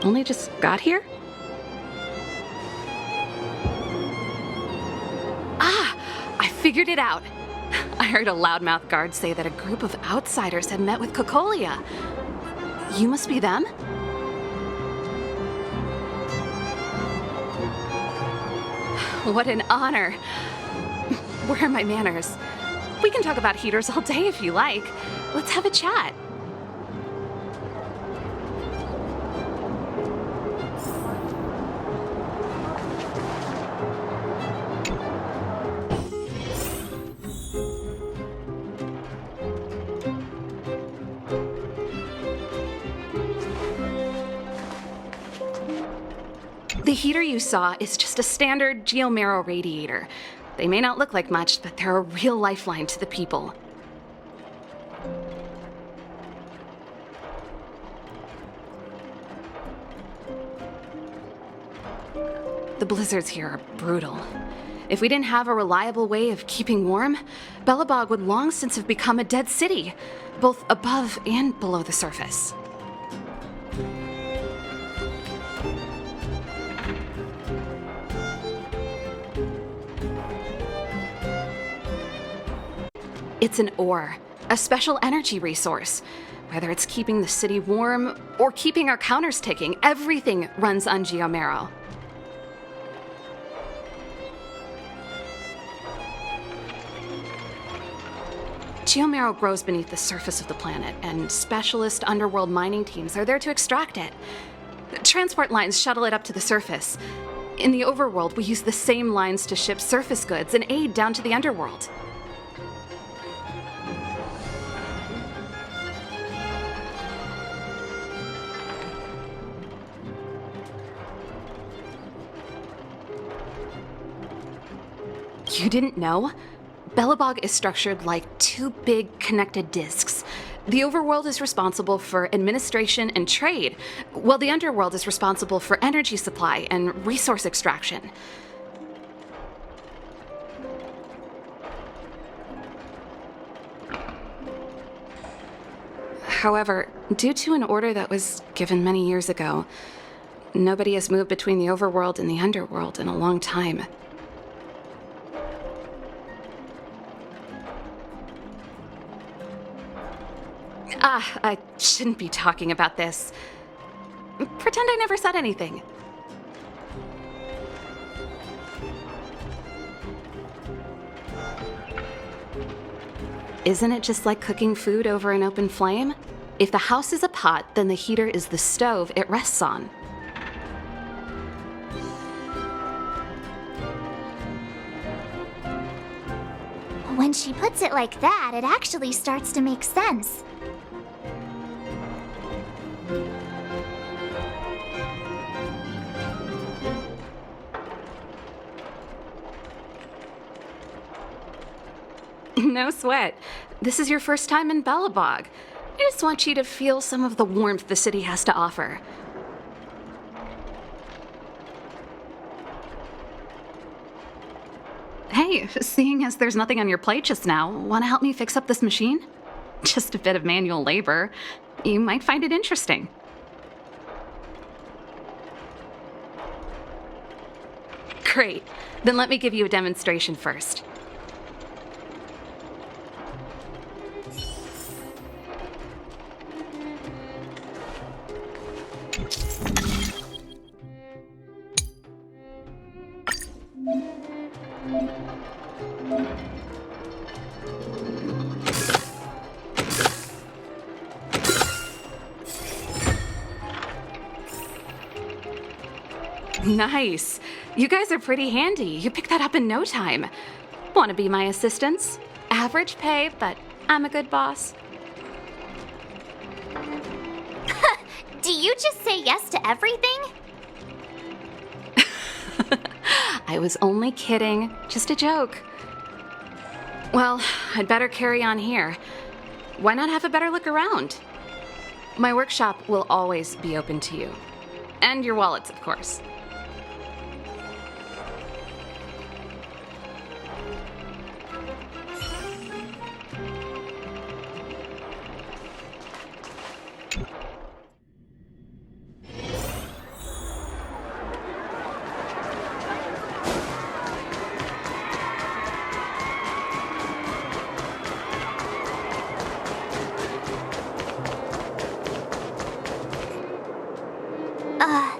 [SPEAKER 4] Only just got here? Ah! I figured it out! I heard a loudmouth guard say that a group of outsiders had met with Cocolia. You must be them? What an honor. Where are my manners? We can talk about heaters all day if you like. Let's have a chat. The heater you saw is just a standard geomarrow radiator. They may not look like much, but they're a real lifeline to the people. The blizzards here are brutal. If we didn't have a reliable way of keeping warm, Belobog would long since have become a dead city, both above and below the surface. It's an ore, a special energy resource. Whether it's keeping the city warm or keeping our counters ticking, everything runs on geomarrow. Geomarrow grows beneath the surface of the planet, and specialist underworld mining teams are there to extract it. Transport lines shuttle it up to the surface. In the overworld, we use the same lines to ship surface goods and aid down to the underworld. You didn't know? Belobog is structured like two big connected disks. The overworld is responsible for administration and trade, while the underworld is responsible for energy supply and resource extraction. However, due to an order that was given many years ago, nobody has moved between the overworld and the underworld in a long time. I shouldn't be talking about this. Pretend I never said anything. Isn't it just like cooking food over an open flame? If the house is a pot, then the heater is the stove it rests on.
[SPEAKER 2] When she puts it like that, it actually starts to make sense.
[SPEAKER 4] No sweat. This is your first time in Belobog. I just want you to feel some of the warmth the city has to offer. Hey, seeing as there's nothing on your plate just now, want to help me fix up this machine? Just a bit of manual labor. You might find it interesting. Great. Then let me give you a demonstration first. Nice. You guys are pretty handy. You picked that up in no time. Want to be my assistants? Average pay, but I'm a good boss.
[SPEAKER 2] Do you just say yes to everything?
[SPEAKER 4] I was only kidding. Just a joke. Well, I'd better carry on here. Why not have a better look around? My workshop will always be open to you. And your wallets, of course.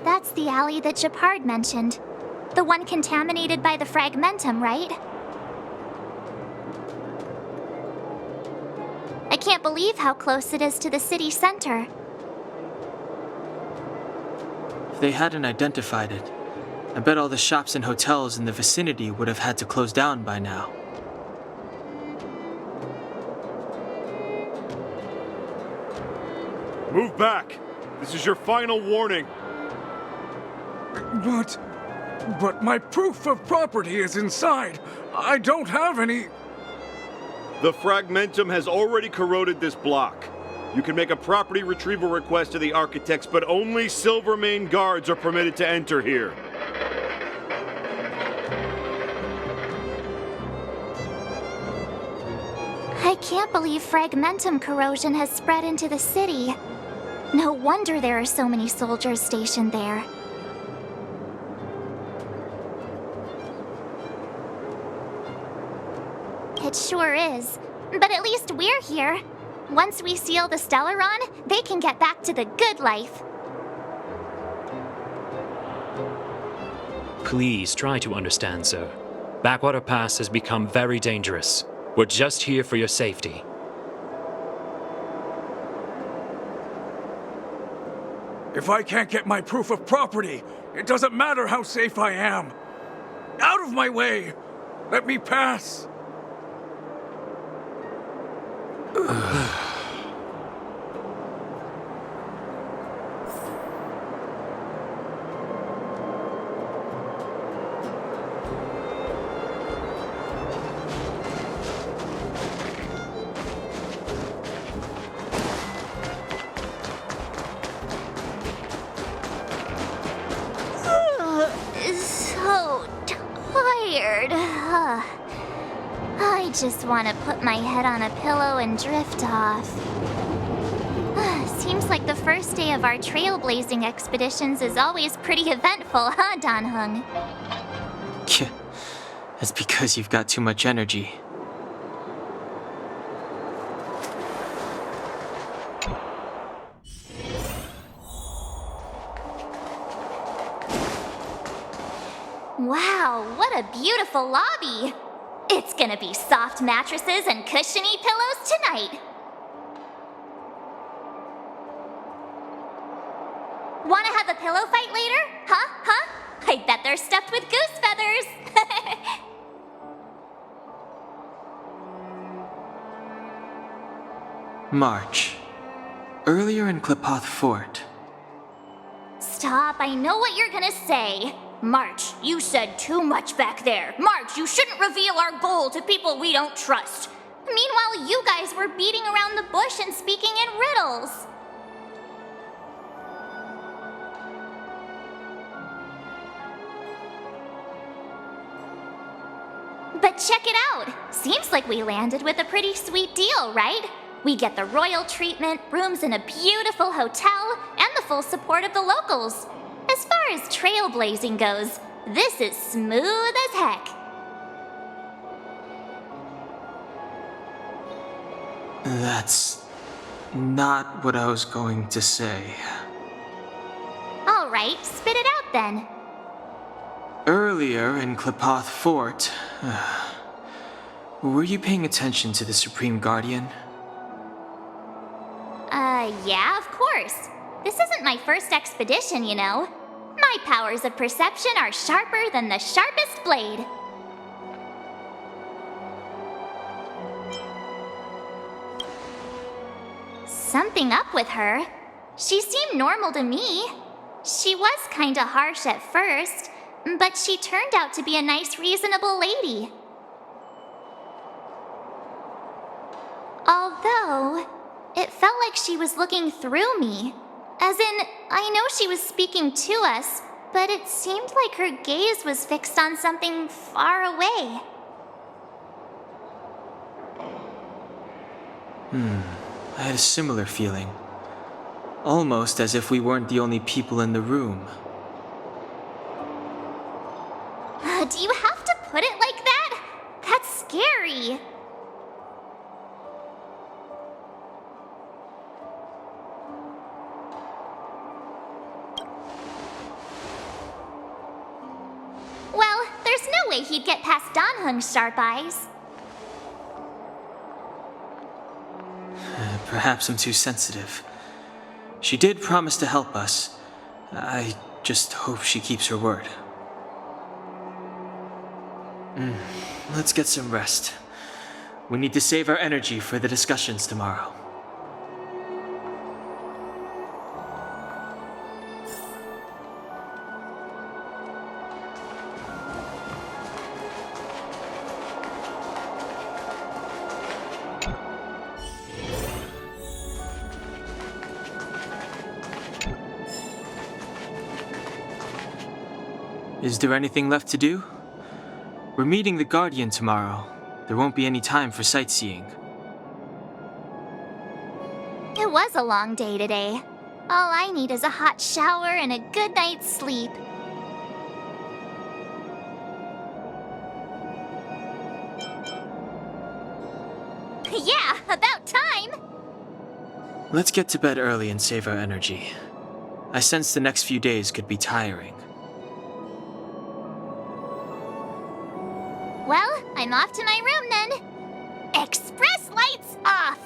[SPEAKER 2] That's the alley that Japard mentioned. The one contaminated by the fragmentum, right? I can't believe how close it is to the city center.
[SPEAKER 6] If they hadn't identified it, I bet all the shops and hotels in the vicinity would have had to close down by now.
[SPEAKER 11] Move back! This is your final warning.
[SPEAKER 12] But my proof of property is inside. I don't have any.
[SPEAKER 11] The fragmentum has already corroded this block. You can make a property retrieval request to the architects, but only Silvermane guards are permitted to enter here.
[SPEAKER 2] I can't believe fragmentum corrosion has spread into the city. No wonder there are so many soldiers stationed there. It sure is. But at least we're here. Once we seal the Stellaron, they can get back to the good life.
[SPEAKER 13] Please try to understand, sir. Backwater Pass has become very dangerous. We're just here for your safety.
[SPEAKER 12] If I can't get my proof of property, it doesn't matter how safe I am. Out of my way! Let me pass!
[SPEAKER 2] I just want to put my head on a pillow and drift off. Seems like the first day of our trailblazing expeditions is always pretty eventful, huh, Dan-hung?
[SPEAKER 6] That's because you've got too much energy.
[SPEAKER 2] Wow, what a beautiful lobby! It's gonna be soft mattresses and cushiony pillows tonight. Wanna have a pillow fight later? Huh? I bet they're stuffed with goose feathers.
[SPEAKER 6] March. Earlier in Klipoth Fort.
[SPEAKER 2] Stop, I know what you're gonna say. March, you said too much back there. March, you shouldn't reveal our goal to people we don't trust. Meanwhile, you guys were beating around the bush and speaking in riddles. But check it out. Seems like we landed with a pretty sweet deal, right? We get the royal treatment, rooms in a beautiful hotel, and the full support of the locals. As far as trailblazing goes, this is smooth as heck.
[SPEAKER 6] That's not what I was going to say.
[SPEAKER 2] All right, spit it out then.
[SPEAKER 6] Earlier in Klipoth Fort, were you paying attention to the Supreme Guardian?
[SPEAKER 2] Yeah, of course. This isn't my first expedition, you know. My powers of perception are sharper than the sharpest blade. Something up with her. She seemed normal to me. She was kinda harsh at first, but she turned out to be a nice, reasonable lady. Although, it felt like she was looking through me. As in, I know she was speaking to us, but it seemed like her gaze was fixed on something far away.
[SPEAKER 6] I had a similar feeling. Almost as if we weren't the only people in the room.
[SPEAKER 2] Do you have to put it like that? That's scary. Well, there's no way he'd get past Dan-hung's sharp eyes.
[SPEAKER 6] Perhaps I'm too sensitive. She did promise to help us. I just hope she keeps her word. Let's get some rest. We need to save our energy for the discussions tomorrow. Is there anything left to do? We're meeting the Guardian tomorrow. There won't be any time for sightseeing.
[SPEAKER 2] It was a long day today. All I need is a hot shower and a good night's sleep. Yeah, about time!
[SPEAKER 6] Let's get to bed early and save our energy. I sense the next few days could be tiring.
[SPEAKER 2] Well, I'm off to my room then. Express lights off!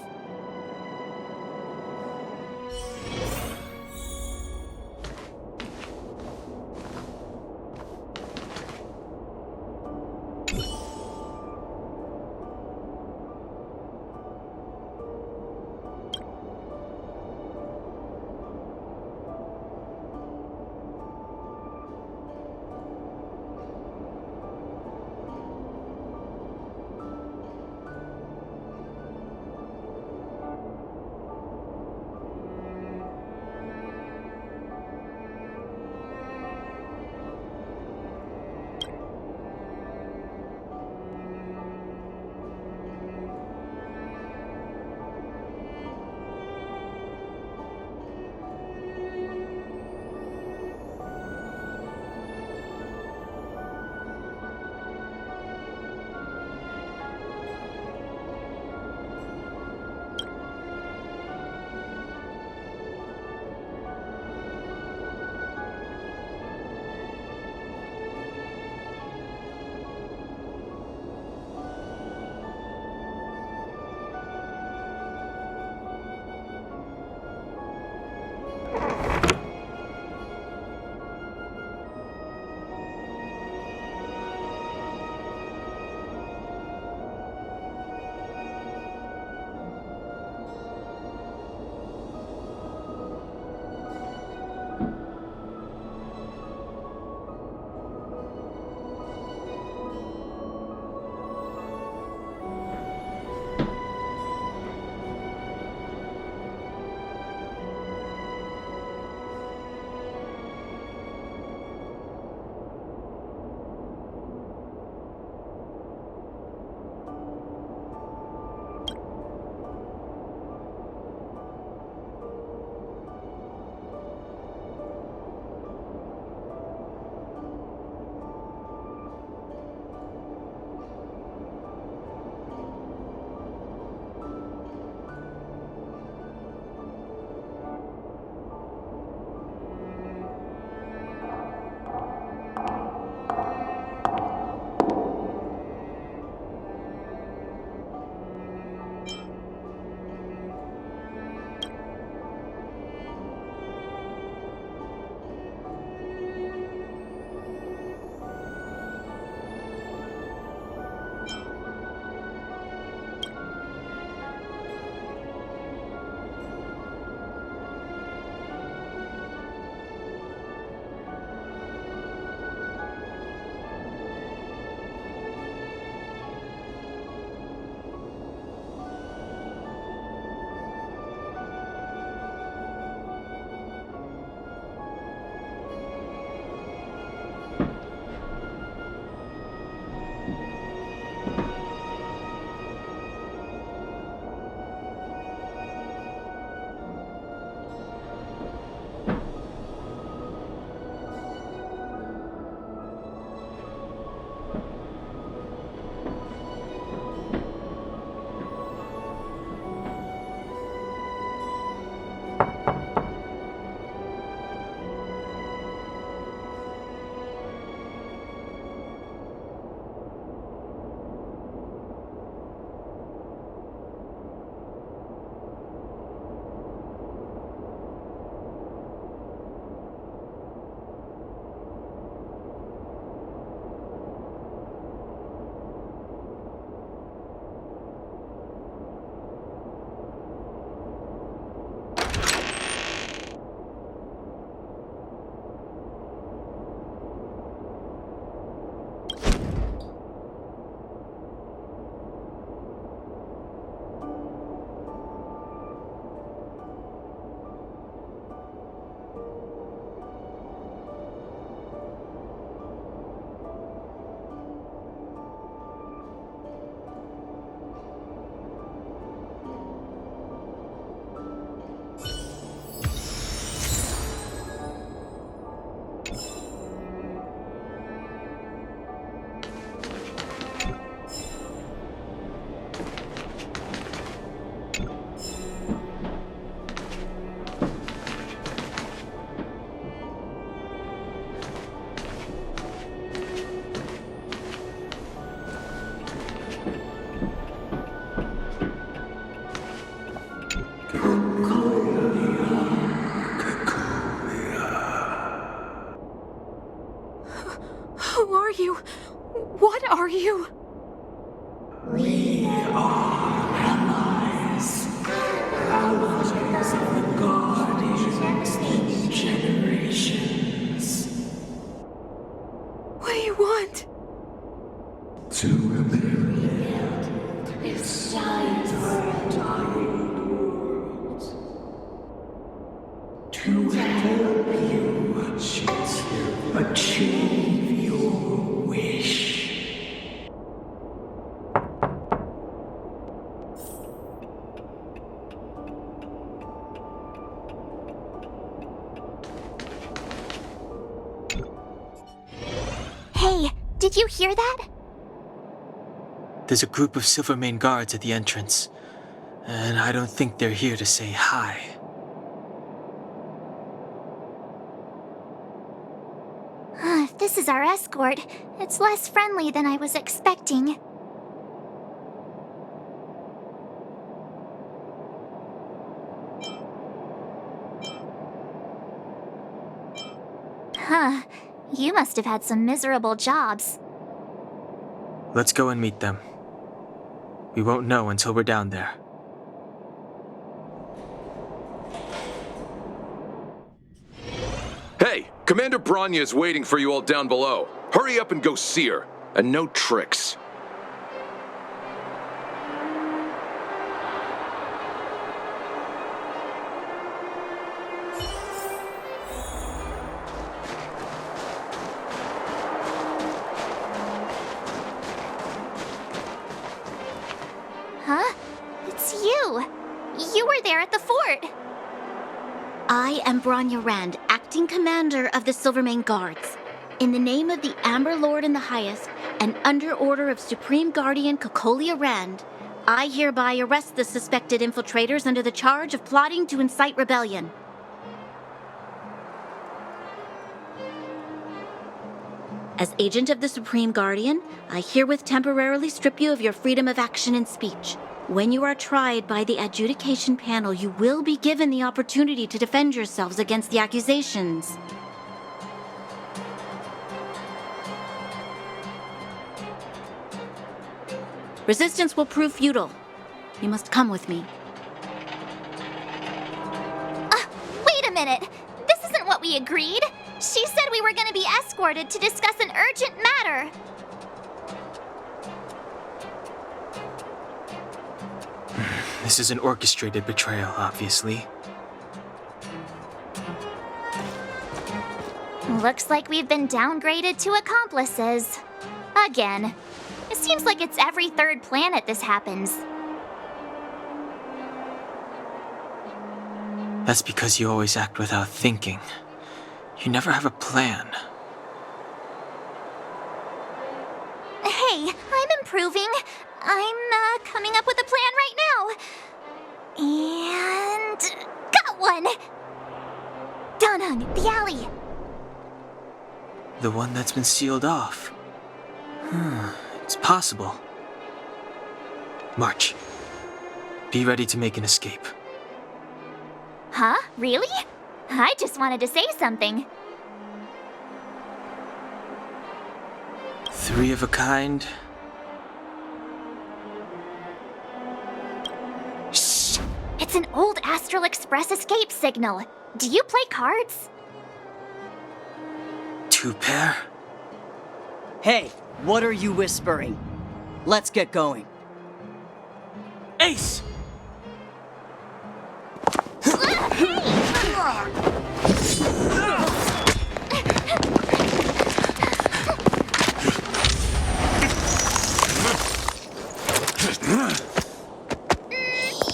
[SPEAKER 14] to help you achieve your wish.
[SPEAKER 2] Hey, did you hear that?
[SPEAKER 6] There's a group of Silvermane guards at the entrance, and I don't think they're here to say hi.
[SPEAKER 2] If this is our escort, it's less friendly than I was expecting. Huh. You must have had some miserable jobs.
[SPEAKER 6] Let's go and meet them. We won't know until we're down there.
[SPEAKER 15] Hey, Commander Branya is waiting for you all down below. Hurry up and go see her. And no tricks.
[SPEAKER 2] Huh? It's you! You were there at the fort!
[SPEAKER 3] I am Branya Rand, acting commander of the Silvermane Guards. In the name of the Amber Lord in the Highest, and under order of Supreme Guardian Cocolia Rand, I hereby arrest the suspected infiltrators under the charge of plotting to incite rebellion. As agent of the Supreme Guardian, I herewith temporarily strip you of your freedom of action and speech. When you are tried by the adjudication panel, you will be given the opportunity to defend yourselves against the accusations. Resistance will prove futile. You must come with me.
[SPEAKER 2] Wait a minute! This isn't what we agreed! She said we were going to be escorted to discuss an urgent matter!
[SPEAKER 6] This is an orchestrated betrayal, obviously.
[SPEAKER 2] Looks like we've been downgraded to accomplices. Again. It seems like it's every third planet this happens.
[SPEAKER 6] That's because you always act without thinking. You never have a plan.
[SPEAKER 2] Hey, I'm improving. I'm coming up with a plan right now. And got one! Danhung, the alley.
[SPEAKER 6] The one that's been sealed off. It's possible. March. Be ready to make an escape.
[SPEAKER 2] Huh? Really? I just wanted to say something.
[SPEAKER 6] 3 of a kind.
[SPEAKER 2] Shh! It's an old Astral Express escape signal. Do you play cards?
[SPEAKER 6] 2 pair?
[SPEAKER 8] Hey, what are you whispering? Let's get going.
[SPEAKER 6] Ace!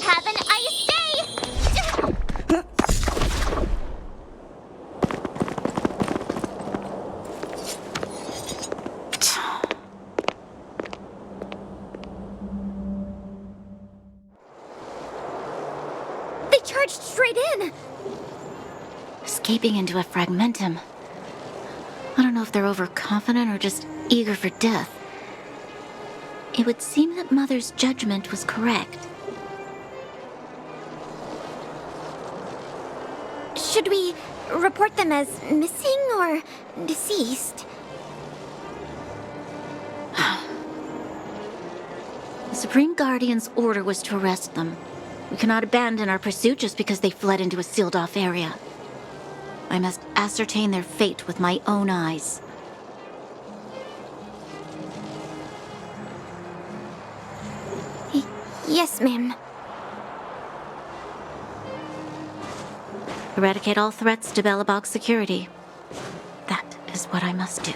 [SPEAKER 2] Have an ice day! They charged straight in!
[SPEAKER 3] Escaping into a fragmentum. I don't know if they're overconfident or just eager for death. It would seem that Mother's judgment was correct.
[SPEAKER 2] Should we report them as missing or deceased?
[SPEAKER 3] The Supreme Guardian's order was to arrest them. We cannot abandon our pursuit just because they fled into a sealed-off area. I must ascertain their fate with my own eyes.
[SPEAKER 2] Yes, ma'am.
[SPEAKER 3] Eradicate all threats to Belobog's security. That is what I must do.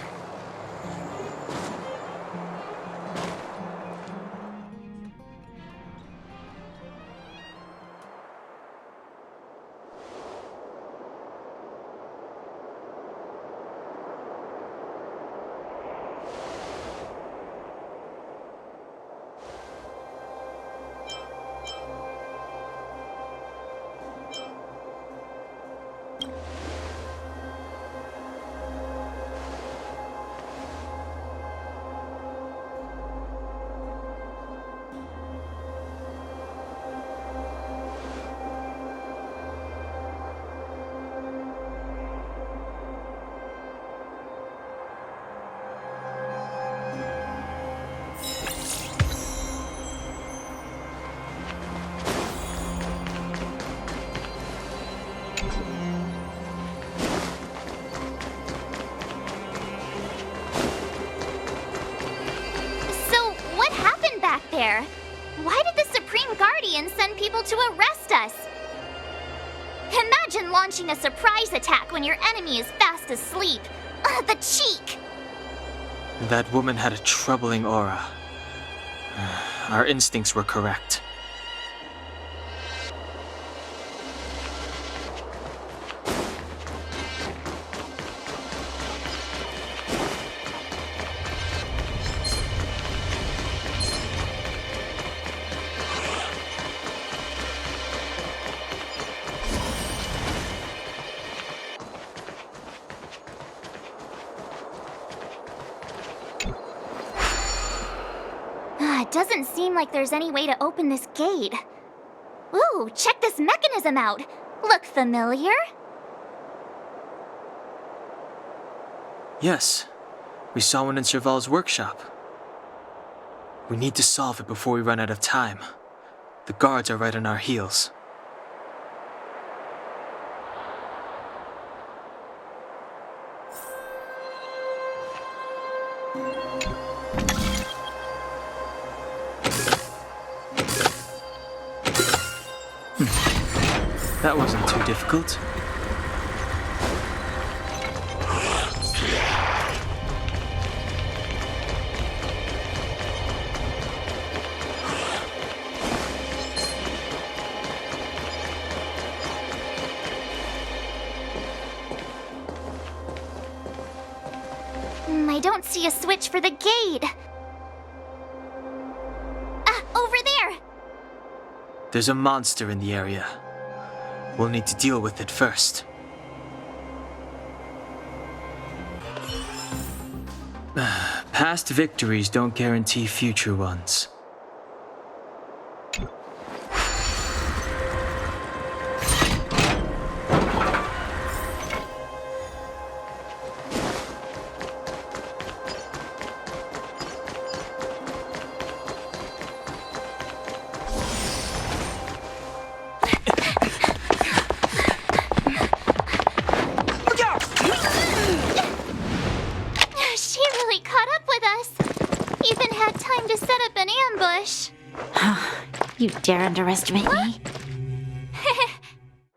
[SPEAKER 2] There. Why did the Supreme Guardian send people to arrest us? Imagine launching a surprise attack when your enemy is fast asleep. The cheek!
[SPEAKER 6] That woman had a troubling aura. Our instincts were correct.
[SPEAKER 2] It doesn't seem like there's any way to open this gate. Ooh, check this mechanism out. Look familiar?
[SPEAKER 6] Yes, we saw one in Serval's workshop. We need to solve it before we run out of time. The guards are right on our heels. That wasn't too difficult.
[SPEAKER 2] I don't see a switch for the gate. Over there!
[SPEAKER 6] There's a monster in the area. We'll need to deal with it first. Past victories don't guarantee future ones.
[SPEAKER 3] You dare underestimate me?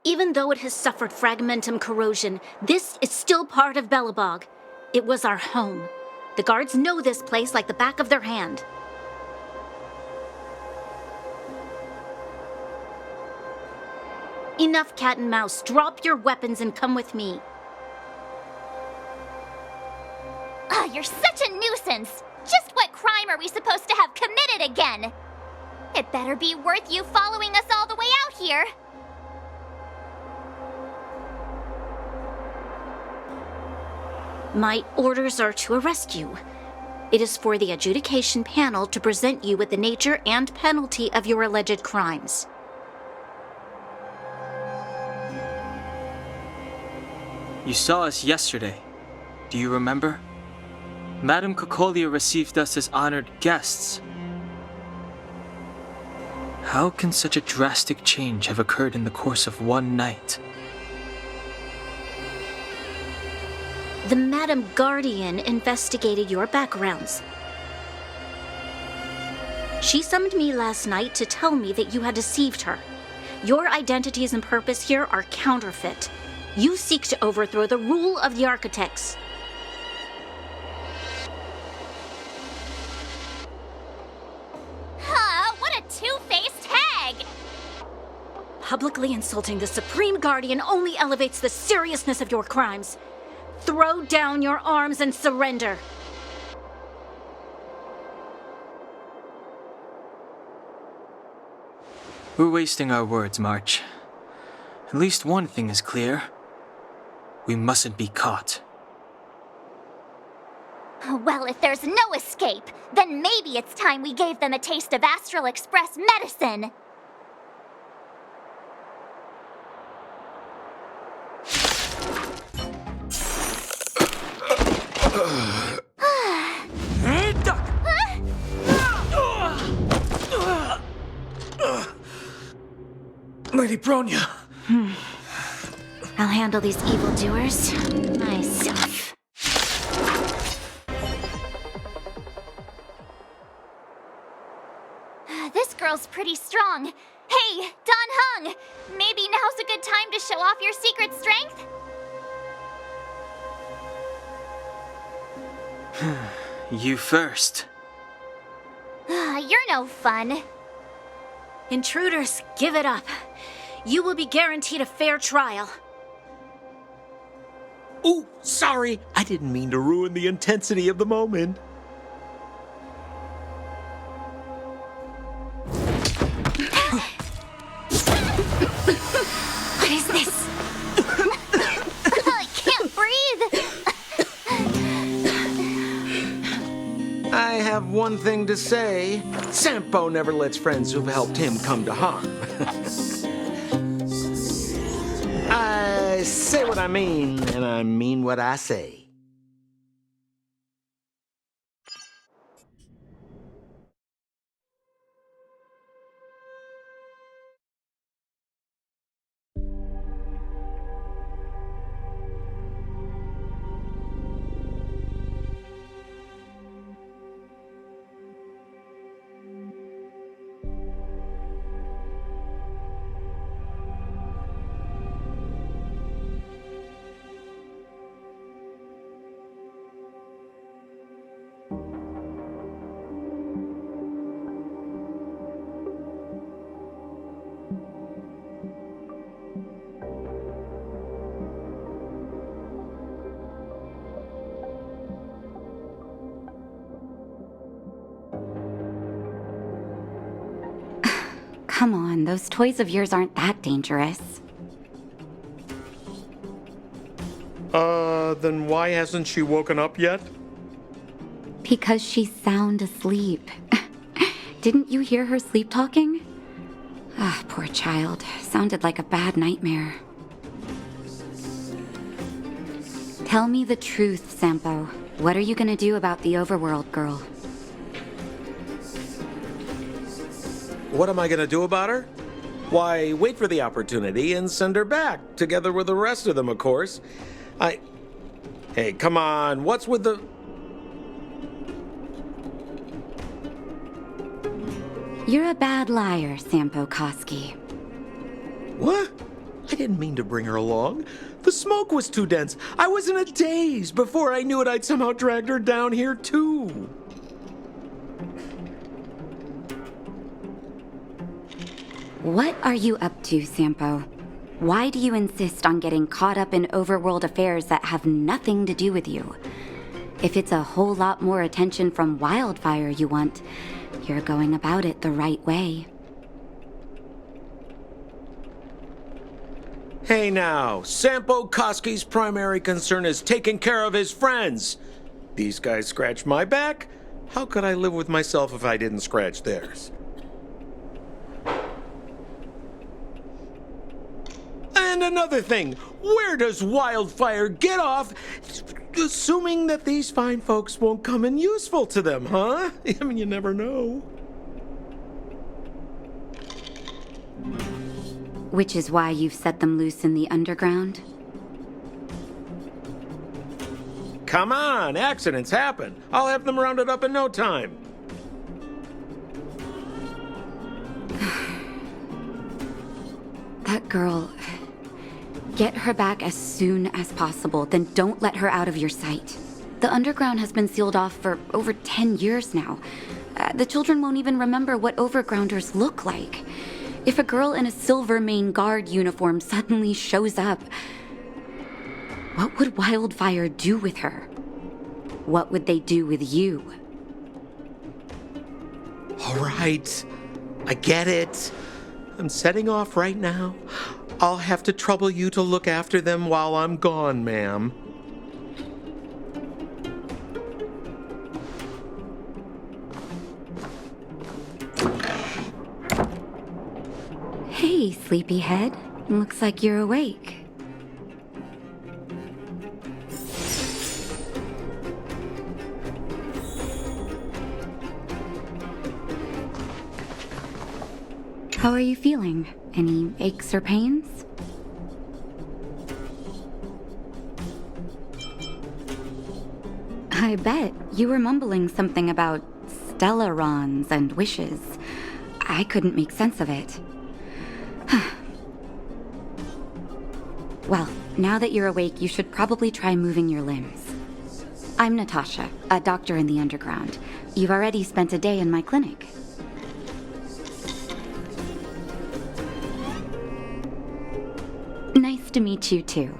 [SPEAKER 3] Even though it has suffered fragmentum corrosion, this is still part of Belobog. It was our home. The guards know this place like the back of their hand. Enough cat and mouse. Drop your weapons and come with me.
[SPEAKER 2] You're such a nuisance! Just what crime are we supposed to have committed again? It better be worth you following us all the way out here.
[SPEAKER 3] My orders are to arrest you. It is for the adjudication panel to present you with the nature and penalty of your alleged crimes.
[SPEAKER 6] You saw us yesterday. Do you remember? Madame Cocolia received us as honored guests. How can such a drastic change have occurred in the course of one night?
[SPEAKER 3] The Madam Guardian investigated your backgrounds. She summoned me last night to tell me that you had deceived her. Your identities and purpose here are counterfeit. You seek to overthrow the rule of the architects.
[SPEAKER 2] Huh, what a two-faced hag!
[SPEAKER 3] Publicly insulting the Supreme Guardian only elevates the seriousness of your crimes. Throw down your arms and surrender.
[SPEAKER 6] We're wasting our words, March. At least one thing is clear. We mustn't be caught.
[SPEAKER 2] Well, if there's no escape, then maybe it's time we gave them a taste of Astral Express medicine.
[SPEAKER 12] Lady Bronya.
[SPEAKER 3] I'll handle these evildoers myself.
[SPEAKER 2] This girl's pretty strong. Hey, Don Hung! Maybe now's a good time to show off your secret strength?
[SPEAKER 6] You first.
[SPEAKER 2] You're no fun.
[SPEAKER 3] Intruders, give it up. You will be guaranteed a fair trial.
[SPEAKER 7] Ooh, sorry. I didn't mean to ruin the intensity of the moment.
[SPEAKER 2] What is this? I can't breathe.
[SPEAKER 7] I have one thing to say. Sampo never lets friends who've helped him come to harm. I say what I mean, and I mean what I say.
[SPEAKER 16] Come on, those toys of yours aren't that dangerous.
[SPEAKER 7] Then why hasn't she woken up yet?
[SPEAKER 16] Because she's sound asleep. Didn't you hear her sleep talking? Ah, poor child. Sounded like a bad nightmare. Tell me the truth, Sampo. What are you gonna do about the overworld girl?
[SPEAKER 7] What am I gonna do about her? Why, wait for the opportunity and send her back, together with the rest of them, of course. Hey, come on, what's with the...
[SPEAKER 16] You're a bad liar, Sampo Koski.
[SPEAKER 7] What? I didn't mean to bring her along. The smoke was too dense. I was in a daze. Before I knew it, I'd somehow dragged her down here, too.
[SPEAKER 16] What are you up to, Sampo? Why do you insist on getting caught up in overworld affairs that have nothing to do with you? If it's a whole lot more attention from Wildfire you want, you're going about it the right way.
[SPEAKER 7] Hey now, Sampo Koski's primary concern is taking care of his friends. These guys scratch my back. How could I live with myself if I didn't scratch theirs? And another thing, where does Wildfire get off assuming that these fine folks won't come in useful to them, huh? I mean, you never know.
[SPEAKER 16] Which is why you've set them loose in the underground?
[SPEAKER 7] Come on, accidents happen. I'll have them rounded up in no time.
[SPEAKER 16] that girl. Get her back as soon as possible, then don't let her out of your sight. The underground has been sealed off for over 10 years now. The children won't even remember what overgrounders look like. If a girl in a Silvermane Guard uniform suddenly shows up, what would Wildfire do with her? What would they do with you?
[SPEAKER 7] All right, I get it. I'm setting off right now. I'll have to trouble you to look after them while I'm gone, ma'am.
[SPEAKER 16] Hey, sleepyhead. Looks like you're awake. How are you feeling? Any aches or pains? I bet you were mumbling something about stellarons and wishes. I couldn't make sense of it. Well, now that you're awake, you should probably try moving your limbs. I'm Natasha, a doctor in the underground. You've already spent a day in my clinic. Nice to meet you, too.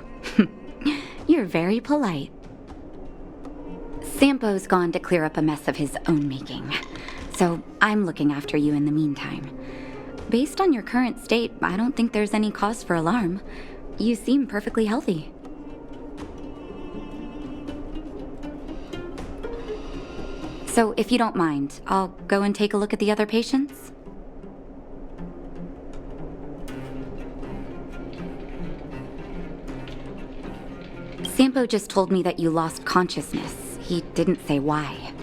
[SPEAKER 16] You're very polite. Sampo's gone to clear up a mess of his own making, so I'm looking after you in the meantime. Based on your current state, I don't think there's any cause for alarm. You seem perfectly healthy. So, if you don't mind, I'll go and take a look at the other patients? Sampo just told me that you lost consciousness. He didn't say why.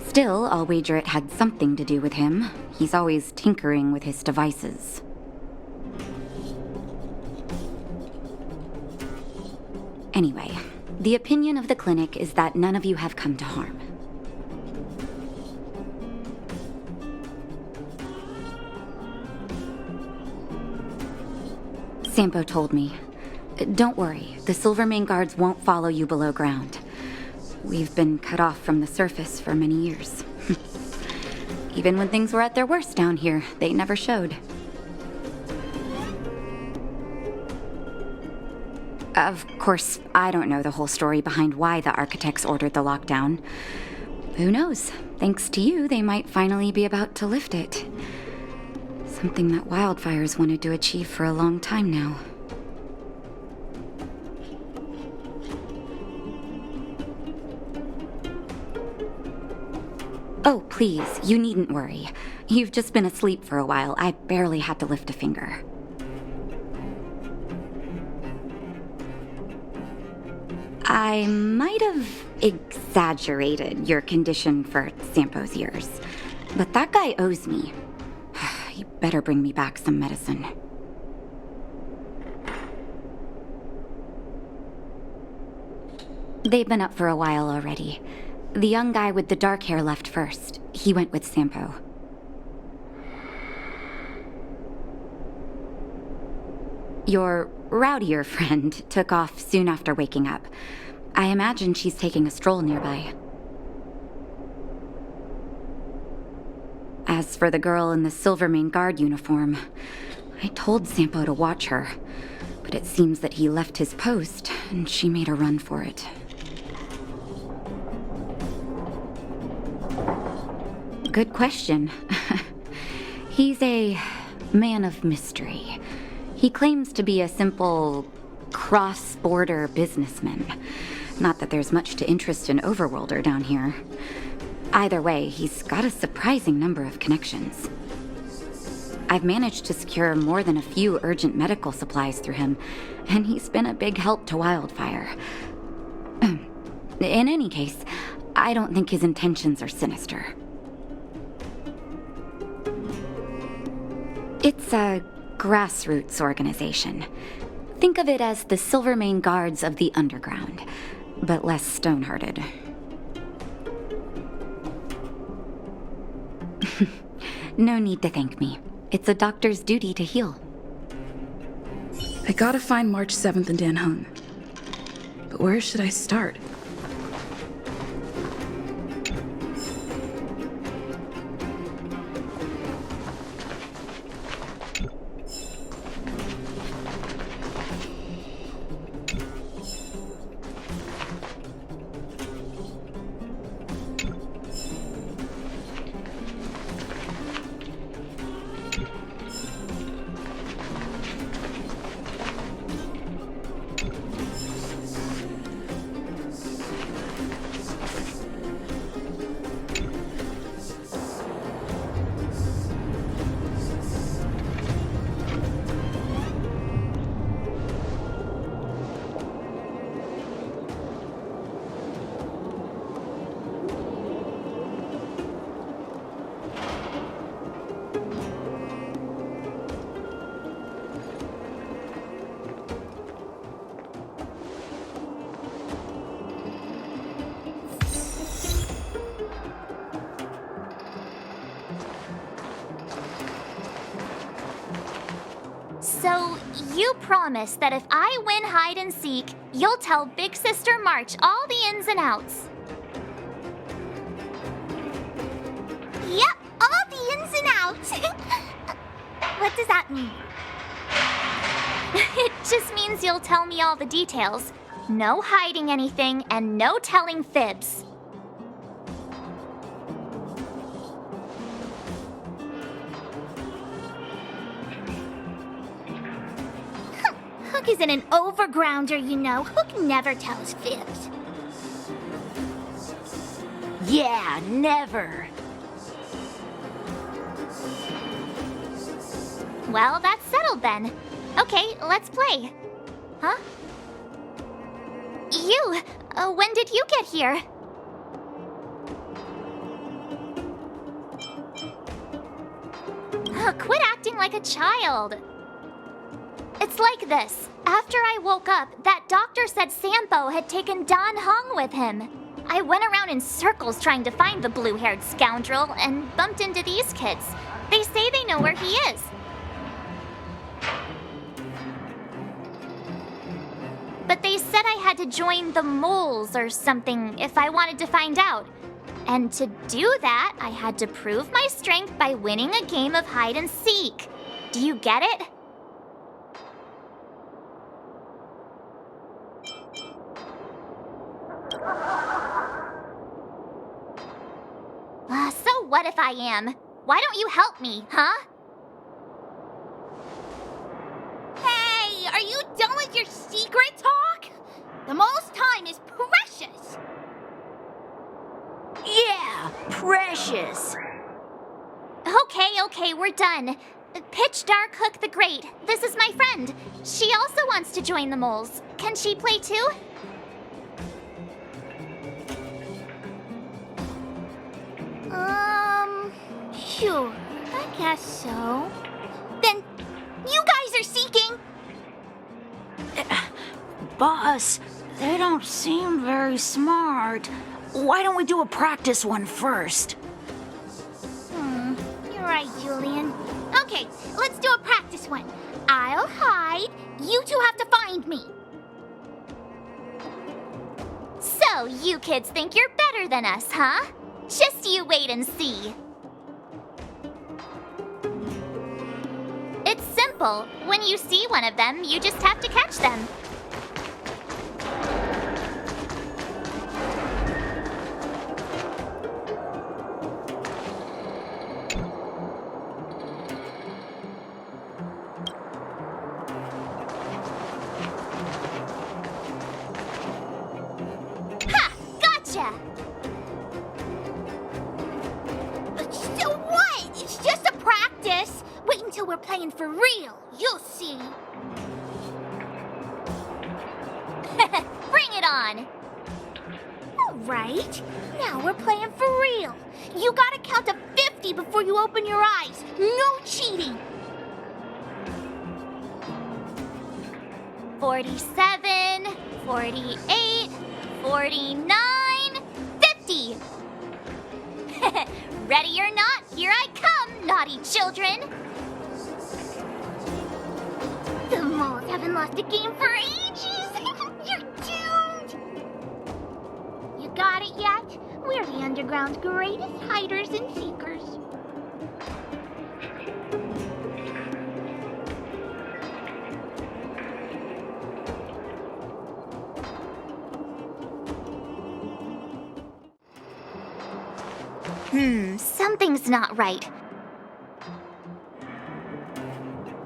[SPEAKER 16] Still, I'll wager it had something to do with him. He's always tinkering with his devices. Anyway, the opinion of the clinic is that none of you have come to harm. Sampo told me. Don't worry, the Silvermane Guards won't follow you below ground. We've been cut off from the surface for many years. Even when things were at their worst down here, they never showed. Of course, I don't know the whole story behind why the architects ordered the lockdown. Who knows? Thanks to you, they might finally be about to lift it. Something that Wildfire's wanted to achieve for a long time now. Oh, please, you needn't worry. You've just been asleep for a while. I barely had to lift a finger. I might have exaggerated your condition for Sampo's ears, but that guy owes me. You better bring me back some medicine. They've been up for a while already. The young guy with the dark hair left first. He went with Sampo. Your rowdier friend took off soon after waking up. I imagine she's taking a stroll nearby. As for the girl in the Silvermane Guard uniform, I told Sampo to watch her, but it seems that he left his post and she made a run for it. Good question. He's a man of mystery. He claims to be a simple cross-border businessman. Not that there's much to interest an overworlder down here. Either way, he's got a surprising number of connections. I've managed to secure more than a few urgent medical supplies through him, and he's been a big help to Wildfire. In any case, I don't think his intentions are sinister. It's a grassroots organization. Think of it as the Silvermane Guards of the Underground, but less stone-hearted. No need to thank me. It's a doctor's duty to heal.
[SPEAKER 1] I gotta find March 7th and Dan Hung. But where should I start?
[SPEAKER 2] So, you promise that if I win hide and seek, you'll tell Big Sister March all the ins and outs.
[SPEAKER 3] Yep, all the ins and outs. What does that mean?
[SPEAKER 2] It just means you'll tell me all the details. No hiding anything and no telling fibs.
[SPEAKER 3] Hook isn't an overgrounder, you know. Hook never tells fibs.
[SPEAKER 17] Yeah, never.
[SPEAKER 2] Well, that's settled then. Okay, let's play. Huh? You! When did you get here? Quit acting like a child. It's like this. After I woke up, that doctor said Sampo had taken Dan Hung with him. I went around in circles trying to find the blue-haired scoundrel and bumped into these kids. They say they know where he is. But they said I had to join the moles or something if I wanted to find out. And to do that, I had to prove my strength by winning a game of hide and seek. Do you get it? So what if I am? Why don't you help me, huh?
[SPEAKER 3] Hey, are you done with your secret talk? The mole's time is precious.
[SPEAKER 17] Yeah, precious.
[SPEAKER 2] Okay, we're done. Pitch Dark Hook the Great. This is my friend. She also wants to join the moles. Can she play too?
[SPEAKER 3] Sure, I guess so. Then, you guys are seeking?
[SPEAKER 17] Boss, they don't seem very smart. Why don't we do a practice one first?
[SPEAKER 3] You're right, Julian. Okay, let's do a practice one. I'll hide. You two have to find me.
[SPEAKER 2] So, you kids think you're better than us, huh? Just you wait and see. It's simple. When you see one of them, you just have to catch them. Ha! Gotcha!
[SPEAKER 3] So what? It's just a practice. Wait until we're playing for real. You'll see.
[SPEAKER 2] Bring it on!
[SPEAKER 3] All right. Now we're playing for real. You gotta count to 50 before you open your eyes. No cheating.
[SPEAKER 2] 47, 48, 49, 50! Ready or not, here I come, naughty children!
[SPEAKER 3] The moles haven't
[SPEAKER 2] haven't lost a game for ages. You're doomed. You got it yet? We're the underground's greatest hiders and seekers. Something's not right.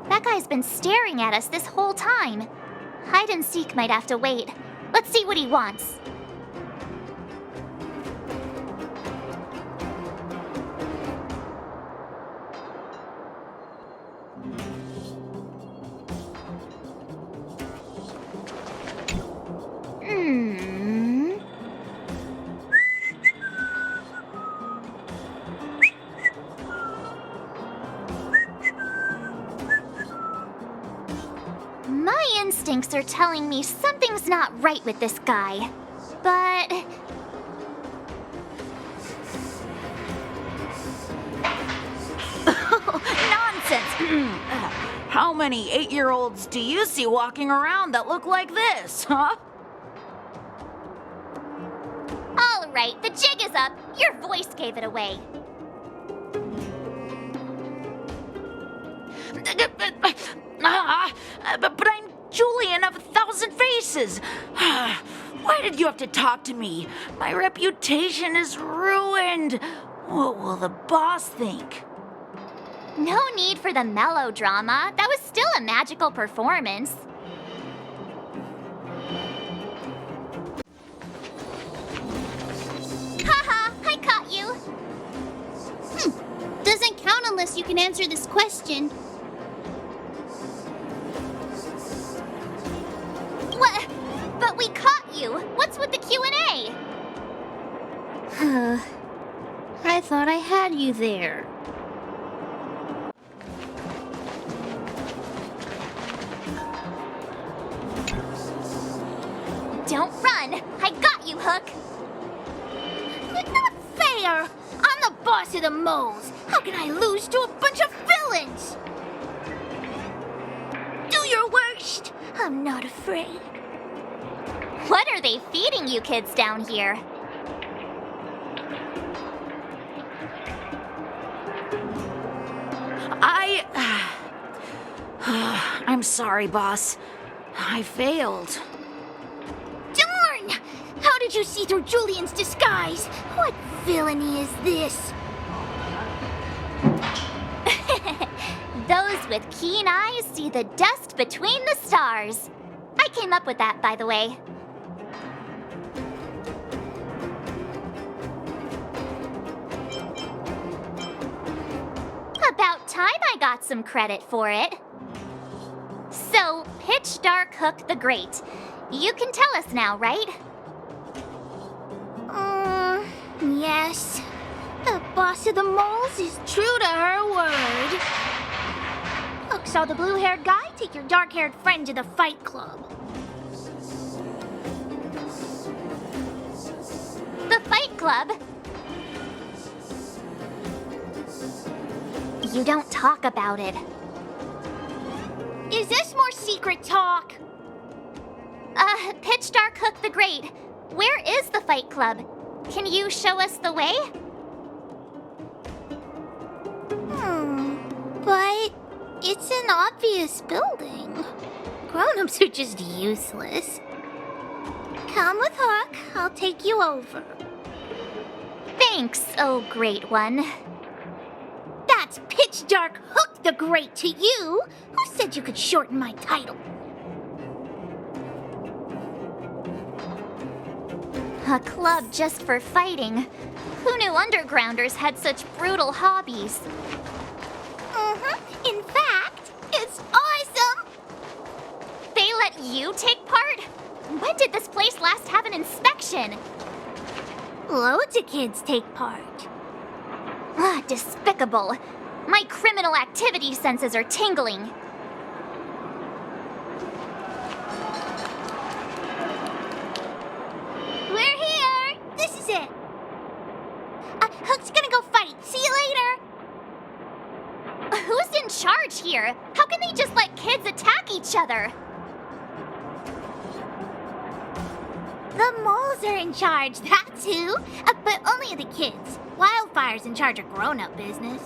[SPEAKER 2] That guy's been staring at us this whole time. Hide and seek might have to wait. Let's see what he wants. My instincts are telling me something's not right with this guy. But...
[SPEAKER 17] Nonsense! How many 8-year-olds do you see walking around that look like this, huh?
[SPEAKER 2] all right, the jig is up. Your voice gave it away.
[SPEAKER 17] But I'm Julian of 1,000 Faces. Why did you have to talk to me? My reputation is ruined. What will the boss think?
[SPEAKER 2] No need for the melodrama. That was still a magical performance. Haha, I caught you.
[SPEAKER 18] Doesn't count unless you can answer this question.
[SPEAKER 2] What? But we caught you. What's with the Q&A?
[SPEAKER 18] I thought I had you there.
[SPEAKER 2] Don't run! I got you, Hook!
[SPEAKER 18] Not fair! I'm the boss of the moles! How can I lose to a bunch of villains? Do your worst! I'm not afraid.
[SPEAKER 2] What are they feeding you kids down here?
[SPEAKER 17] I'm sorry, boss. I failed.
[SPEAKER 18] Darn! How did you see through Julian's disguise? What villainy is this?
[SPEAKER 2] Those with keen eyes see the dust between the stars. I came up with that, by the way. About time I got some credit for it. So, Pitch Dark Hook the Great. You can tell us now, right?
[SPEAKER 18] Yes. The boss of the moles is true to her word. Hook saw the blue-haired guy take your dark-haired friend to the fight club.
[SPEAKER 2] The Fight Club? You don't talk about it.
[SPEAKER 18] Is this more secret talk?
[SPEAKER 2] Pitch Dark Hook the Great. Where is the Fight Club? Can you show us the way?
[SPEAKER 18] But it's an obvious building. Grown-ups are just useless. Come with Hook, I'll take you over.
[SPEAKER 2] Thanks, oh great one.
[SPEAKER 18] That's Pitch Dark Hook the Great to you. Who said you could shorten my title?
[SPEAKER 2] A club just for fighting. Who knew undergrounders had such brutal hobbies?
[SPEAKER 18] In fact, it's awesome!
[SPEAKER 2] They let you take part? When did this place last have an inspection?
[SPEAKER 18] Loads of kids take part.
[SPEAKER 2] Despicable. My criminal activity senses are tingling.
[SPEAKER 18] We're here! This is it. Hook's gonna go fight. See you later!
[SPEAKER 2] Who's in charge here? How can they just let kids attack each other?
[SPEAKER 18] The moles are in charge, that's who. But only the kids. Wildfire's in charge of grown-up business.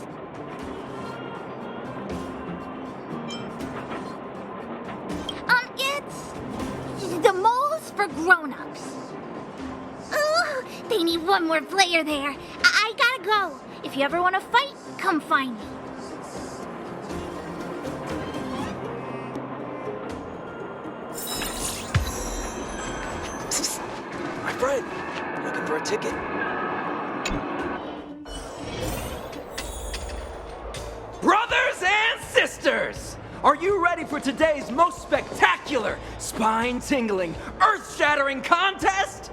[SPEAKER 18] It's the moles for grown-ups. Ooh, they need one more player there. I gotta go. If you ever want to fight, come find me.
[SPEAKER 9] My friend, looking for a ticket?
[SPEAKER 19] Brothers and sisters! Are you ready for today's most spectacular, spine-tingling, earth-shattering contest?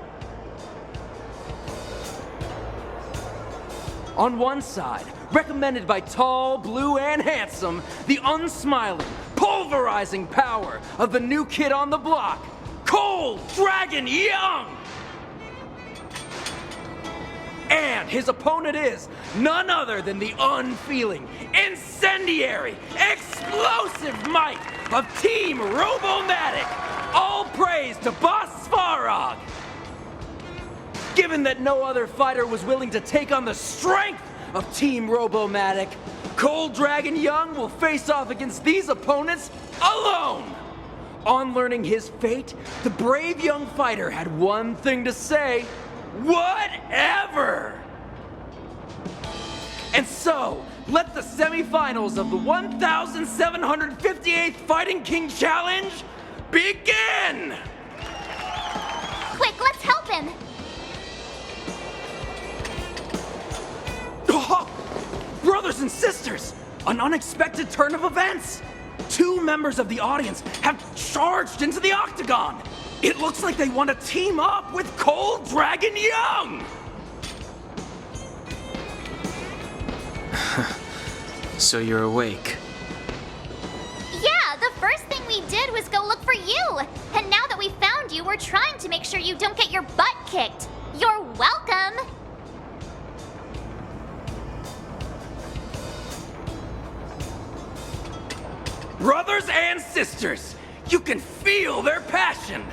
[SPEAKER 19] On one side, recommended by tall, blue, and handsome, the unsmiling, pulverizing power of the new kid on the block, Cold Dragon Young! And his opponent is none other than the unfeeling, incendiary, explosive might of Team Robomatic! All praise to Boss Svarog! Given that no other fighter was willing to take on the strength of Team Robomatic, Cold Dragon Young will face off against these opponents alone! On learning his fate, the brave young fighter had one thing to say: whatever! And so, let the semifinals of the 1758th Fighting King Challenge begin!
[SPEAKER 2] Quick, let's help him!
[SPEAKER 19] Oh, brothers and sisters, an unexpected turn of events! Two members of the audience have charged into the octagon! It looks like they want to team up with Cold Dragon Young!
[SPEAKER 6] So you're awake.
[SPEAKER 2] Yeah, the first thing we did was go look for you. And now that we found you, we're trying to make sure you don't get your butt kicked. You're welcome.
[SPEAKER 19] Brothers and sisters, you can feel their passion.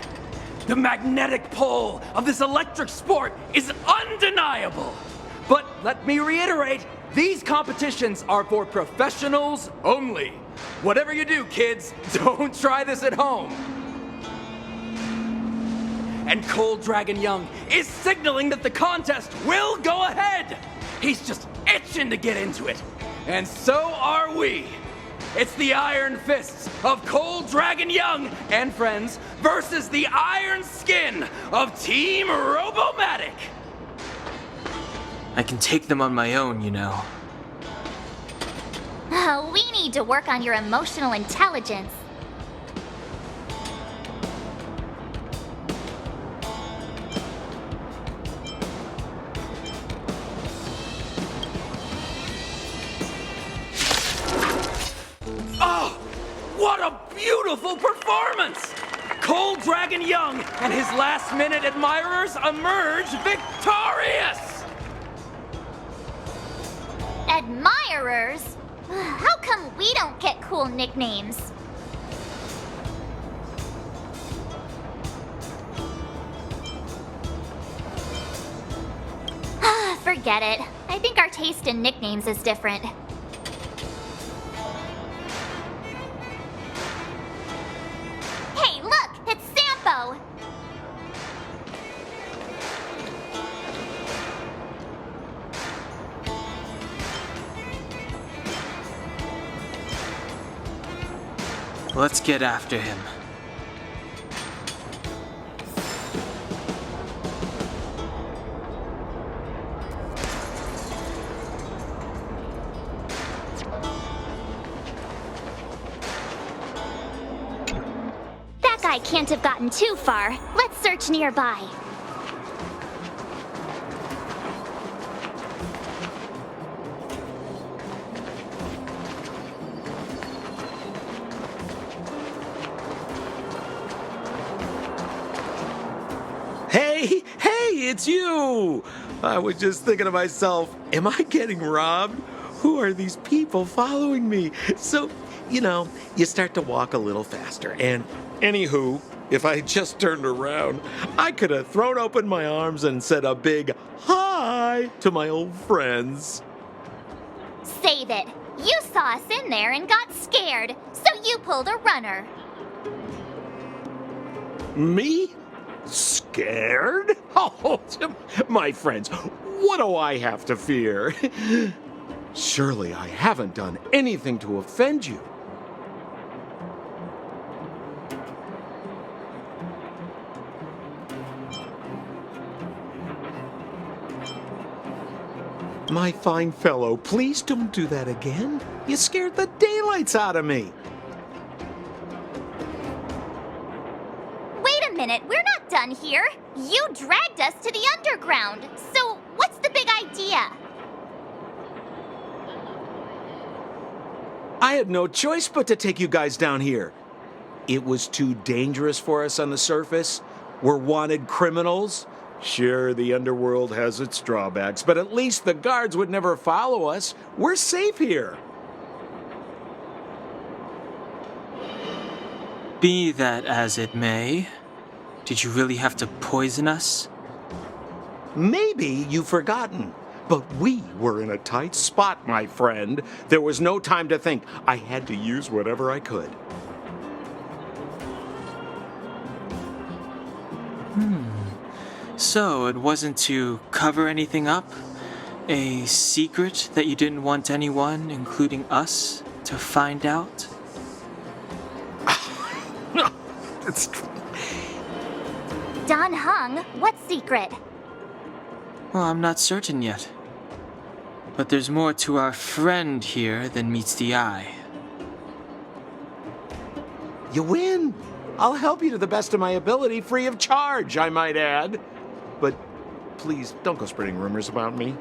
[SPEAKER 19] The magnetic pull of this electric sport is undeniable. But let me reiterate, these competitions are for professionals only. Whatever you do, kids, don't try this at home. And Cold Dragon Young is signaling that the contest will go ahead. He's just itching to get into it. And so are we. It's the Iron Fists of Cold Dragon Young and friends versus the Iron Skin of Team Robomatic.
[SPEAKER 6] I can take them on my own, you know.
[SPEAKER 2] We need to work on your emotional intelligence.
[SPEAKER 19] Oh, what a beautiful performance! Cold Dragon Young and his last-minute admirers emerge victorious!
[SPEAKER 2] Admirers? How come we don't get cool nicknames? Forget it. I think our taste in nicknames is different. Hey, look! It's Sampo!
[SPEAKER 6] Let's get after him.
[SPEAKER 2] That guy can't have gotten too far. Let's search nearby.
[SPEAKER 7] Hey, it's you! I was just thinking to myself, am I getting robbed? Who are these people following me? So, you start to walk a little faster. And anywho, If I had just turned around, I could have thrown open my arms and said a big hi to my old friends.
[SPEAKER 2] Save it. You saw us in there and got scared, so you pulled a runner.
[SPEAKER 7] Me? Scared? Oh, my friends, what do I have to fear? Surely I haven't done anything to offend you. My fine fellow, please don't do that again. You scared the daylights out of me.
[SPEAKER 2] Wait a minute, we're not done here. You dragged us to the underground. So, what's the big idea?
[SPEAKER 7] I had no choice but to take you guys down here. It was too dangerous for us on the surface. We're wanted criminals. Sure, the underworld has its drawbacks, but at least the guards would never follow us. We're safe here.
[SPEAKER 6] Be that as it may, did you really have to poison us?
[SPEAKER 7] Maybe you've forgotten, but we were in a tight spot, my friend. There was no time to think. I had to use whatever I could.
[SPEAKER 6] So, it wasn't to cover anything up? A secret that you didn't want anyone, including us, to find out?
[SPEAKER 2] Don Hung, what secret?
[SPEAKER 6] Well, I'm not certain yet. But there's more to our friend here than meets the eye.
[SPEAKER 7] You win. I'll help you to the best of my ability, free of charge, I might add. But please, don't go spreading rumors about me.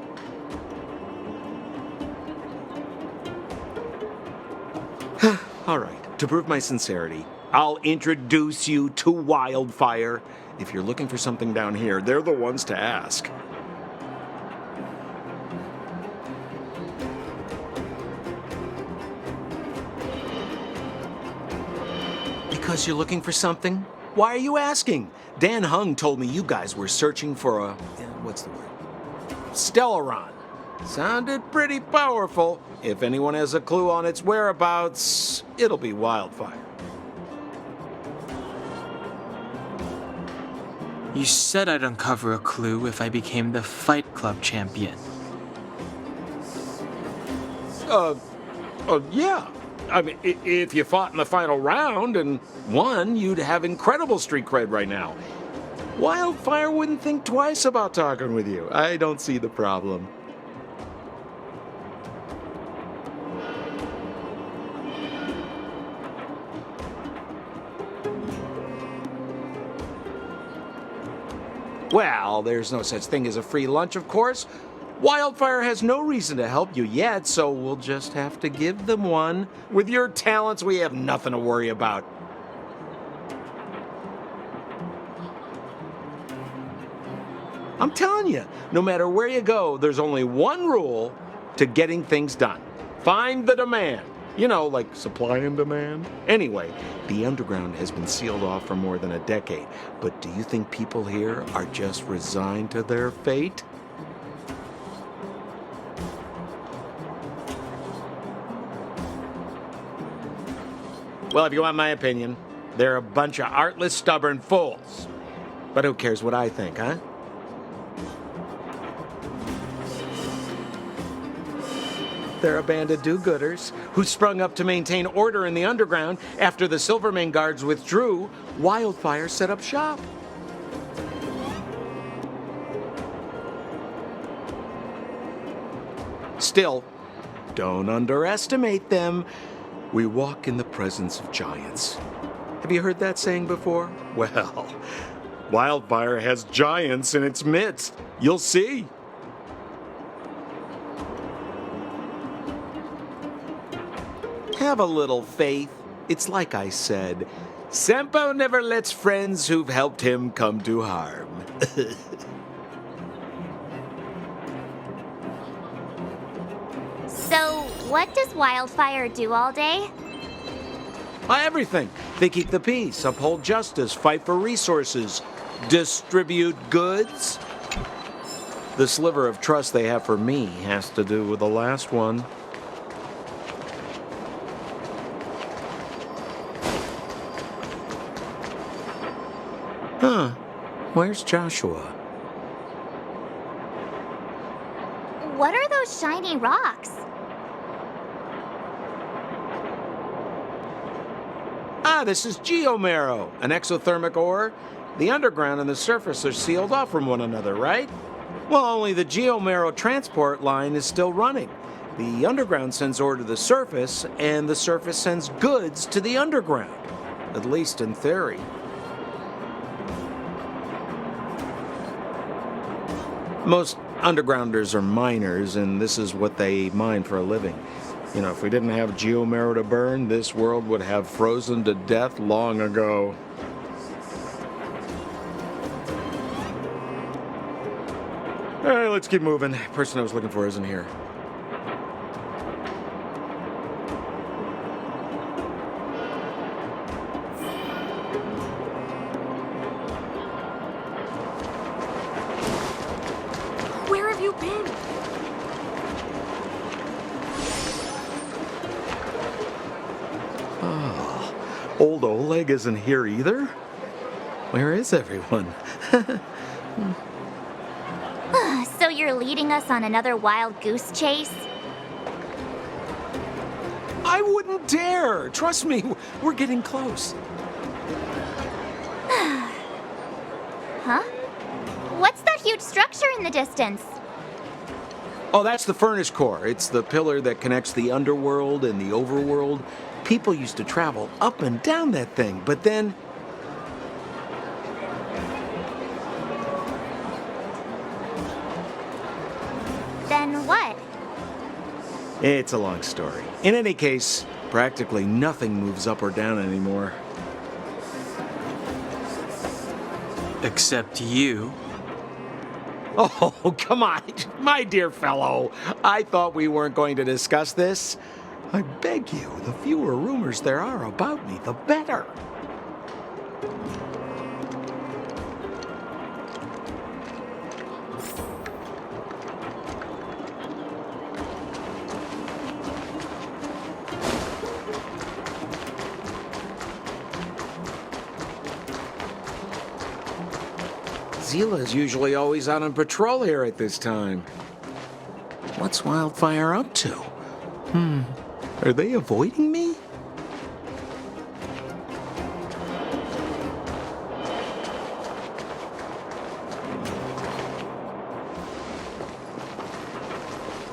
[SPEAKER 7] All right, to prove my sincerity, I'll introduce you to Wildfire. If you're looking for something down here, they're the ones to ask. Because you're looking for something? Why are you asking? Dan Hung told me you guys were searching for a... what's the word? Stellaron. Sounded pretty powerful. If anyone has a clue on its whereabouts, it'll be Wildfire.
[SPEAKER 6] You said I'd uncover a clue if I became the Fight Club champion.
[SPEAKER 7] Yeah. I mean, if you fought in the final round and won, you'd have incredible street cred right now. Wildfire wouldn't think twice about talking with you. I don't see the problem. Well, there's no such thing as a free lunch, of course. Wildfire has no reason to help you yet, so we'll just have to give them one. With your talents, we have nothing to worry about. I'm telling you, no matter where you go, there's only one rule to getting things done. Find the demand. You know, like supply and demand. Anyway, the underground has been sealed off for more than a decade. But do you think people here are just resigned to their fate? Well, if you want my opinion, they're a bunch of artless, stubborn fools. But who cares what I think, huh? They're a band of do-gooders who sprung up to maintain order in the underground after the Silvermane guards withdrew. Wildfire set up shop. Still, don't underestimate them. We walk in the presence of giants. Have you heard that saying before? Well, Wildfire has giants in its midst. You'll see. Have a little faith. It's like I said, Sampo never lets friends who've helped him come to harm.
[SPEAKER 2] So, what does Wildfire do all day?
[SPEAKER 7] Everything. They keep the peace, uphold justice, fight for resources, distribute goods. The sliver of trust they have for me has to do with the last one. Huh. Where's Joshua?
[SPEAKER 2] What are those shiny rocks?
[SPEAKER 7] Ah, this is geomarrow, an exothermic ore. The underground and the surface are sealed off from one another, right? Well, only the geomarrow transport line is still running. The underground sends ore to the surface, and the surface sends goods to the underground. At least in theory. Most undergrounders are miners, and this is what they mine for a living. You know, if we didn't have geomarrow to burn, this world would have frozen to death long ago. All right, let's keep moving. Person I was looking for isn't here.
[SPEAKER 4] Where have you been?
[SPEAKER 7] Oh, old Oleg isn't here either? Where is everyone?
[SPEAKER 2] So you're leading us on another wild goose chase?
[SPEAKER 7] I wouldn't dare! Trust me, we're getting close.
[SPEAKER 2] Huh? What's that huge structure in the distance?
[SPEAKER 7] Oh, that's the furnace core. It's the pillar that connects the underworld and the overworld. People used to travel up and down that thing, but then...
[SPEAKER 2] Then what?
[SPEAKER 7] It's a long story. In any case, practically nothing moves up or down anymore.
[SPEAKER 6] Except you.
[SPEAKER 7] Oh, come on, my dear fellow. I thought we weren't going to discuss this. I beg you, the fewer rumors there are about me, the better. Zila's usually always out on patrol here at this time. What's Wildfire up to? Are they avoiding me?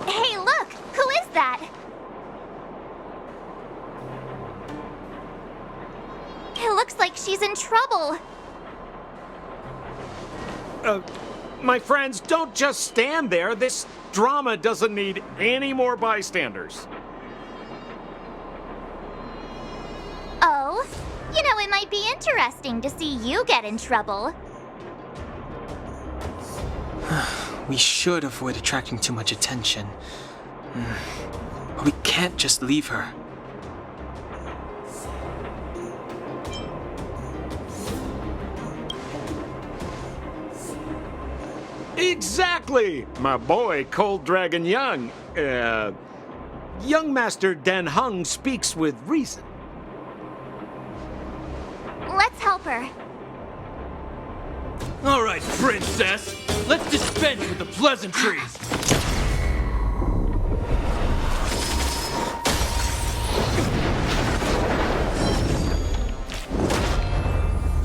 [SPEAKER 2] Hey, look! Who is that? It looks like she's in trouble.
[SPEAKER 7] My friends, don't just stand there. This drama doesn't need any more bystanders.
[SPEAKER 2] Oh, you know, it might be interesting to see you get in trouble.
[SPEAKER 6] We should avoid attracting too much attention. But we can't just leave her.
[SPEAKER 7] Exactly! My boy, Cold Dragon Young. Young Master Dan Hung speaks with reason.
[SPEAKER 2] Let's help her.
[SPEAKER 19] All right, princess. Let's dispense with the pleasantries.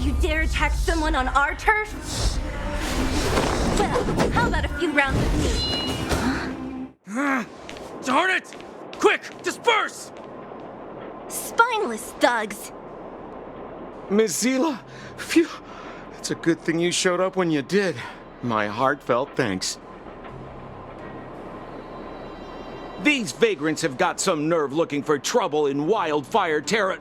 [SPEAKER 20] You dare attack someone on our turf? Well, how about a few rounds with me?
[SPEAKER 19] Darn it! Quick, disperse!
[SPEAKER 20] Spineless thugs.
[SPEAKER 7] Miss Zila, phew. It's a good thing you showed up when you did. My heartfelt thanks. These vagrants have got some nerve looking for trouble in Wildfire Terra.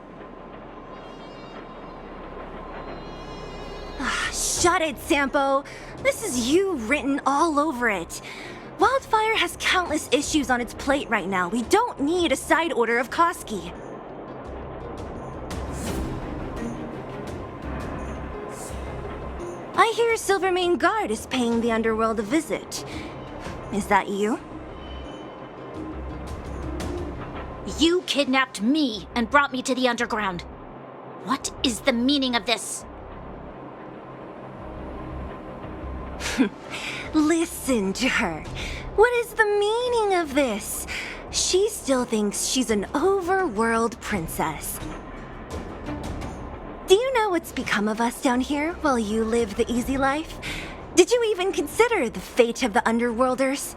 [SPEAKER 20] Shut it, Sampo. This is you written all over it. Wildfire has countless issues on its plate right now. We don't need a side order of Koski. I hear Silvermane Guard is paying the underworld a visit. Is that you?
[SPEAKER 3] You kidnapped me and brought me to the underground. What is the meaning of this?
[SPEAKER 20] Listen to her. What is the meaning of this? She still thinks she's an overworld princess. Do you know what's become of us down here while you live the easy life? Did you even consider the fate of the underworlders?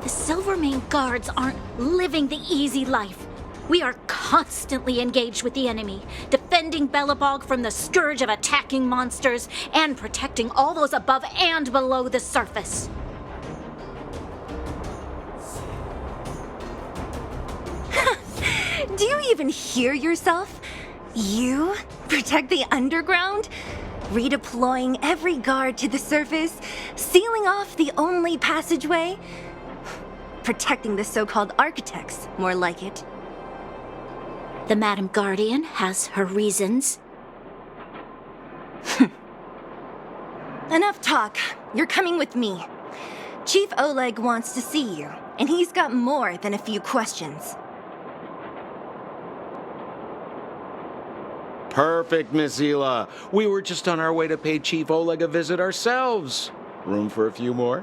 [SPEAKER 3] The Silvermane Guards aren't living the easy life. We are constantly engaged with the enemy, defending Belobog from the scourge of attacking monsters and protecting all those above and below the surface.
[SPEAKER 20] Do you even hear yourself? You protect the underground? Redeploying every guard to the surface? Sealing off the only passageway? Protecting the so-called architects, more like it.
[SPEAKER 3] The Madam Guardian has her reasons.
[SPEAKER 20] Enough talk. You're coming with me. Chief Oleg wants to see you, and he's got more than a few questions.
[SPEAKER 7] Perfect, Miss Hila. We were just on our way to pay Chief Oleg a visit ourselves. Room for a few more?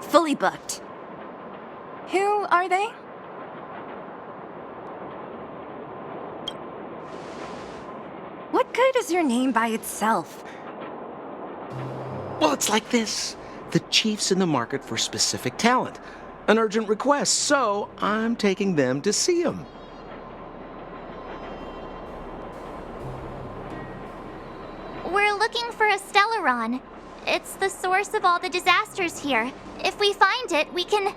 [SPEAKER 20] Fully booked. Who are they? What good is your name by itself?
[SPEAKER 7] Well, it's like this. The chief's in the market for specific talent. An urgent request, so I'm taking them to see him.
[SPEAKER 2] We're looking for a Stellaron. It's the source of all the disasters here. If we find it, we can...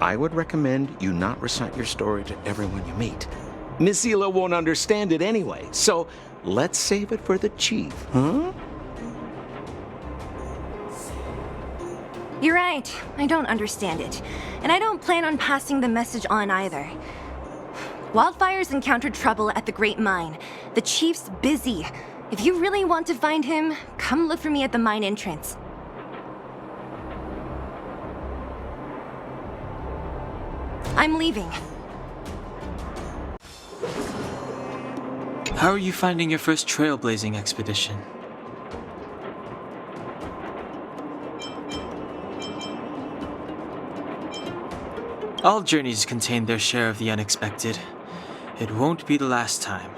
[SPEAKER 7] I would recommend you not recite your story to everyone you meet. Miss Hila won't understand it anyway, so let's save it for the chief, huh?
[SPEAKER 20] You're right. I don't understand it. And I don't plan on passing the message on either. Wildfire's encountered trouble at the Great Mine. The chief's busy. If you really want to find him, come look for me at the mine entrance. I'm leaving.
[SPEAKER 6] How are you finding your first trailblazing expedition? All journeys contain their share of the unexpected. It won't be the last time.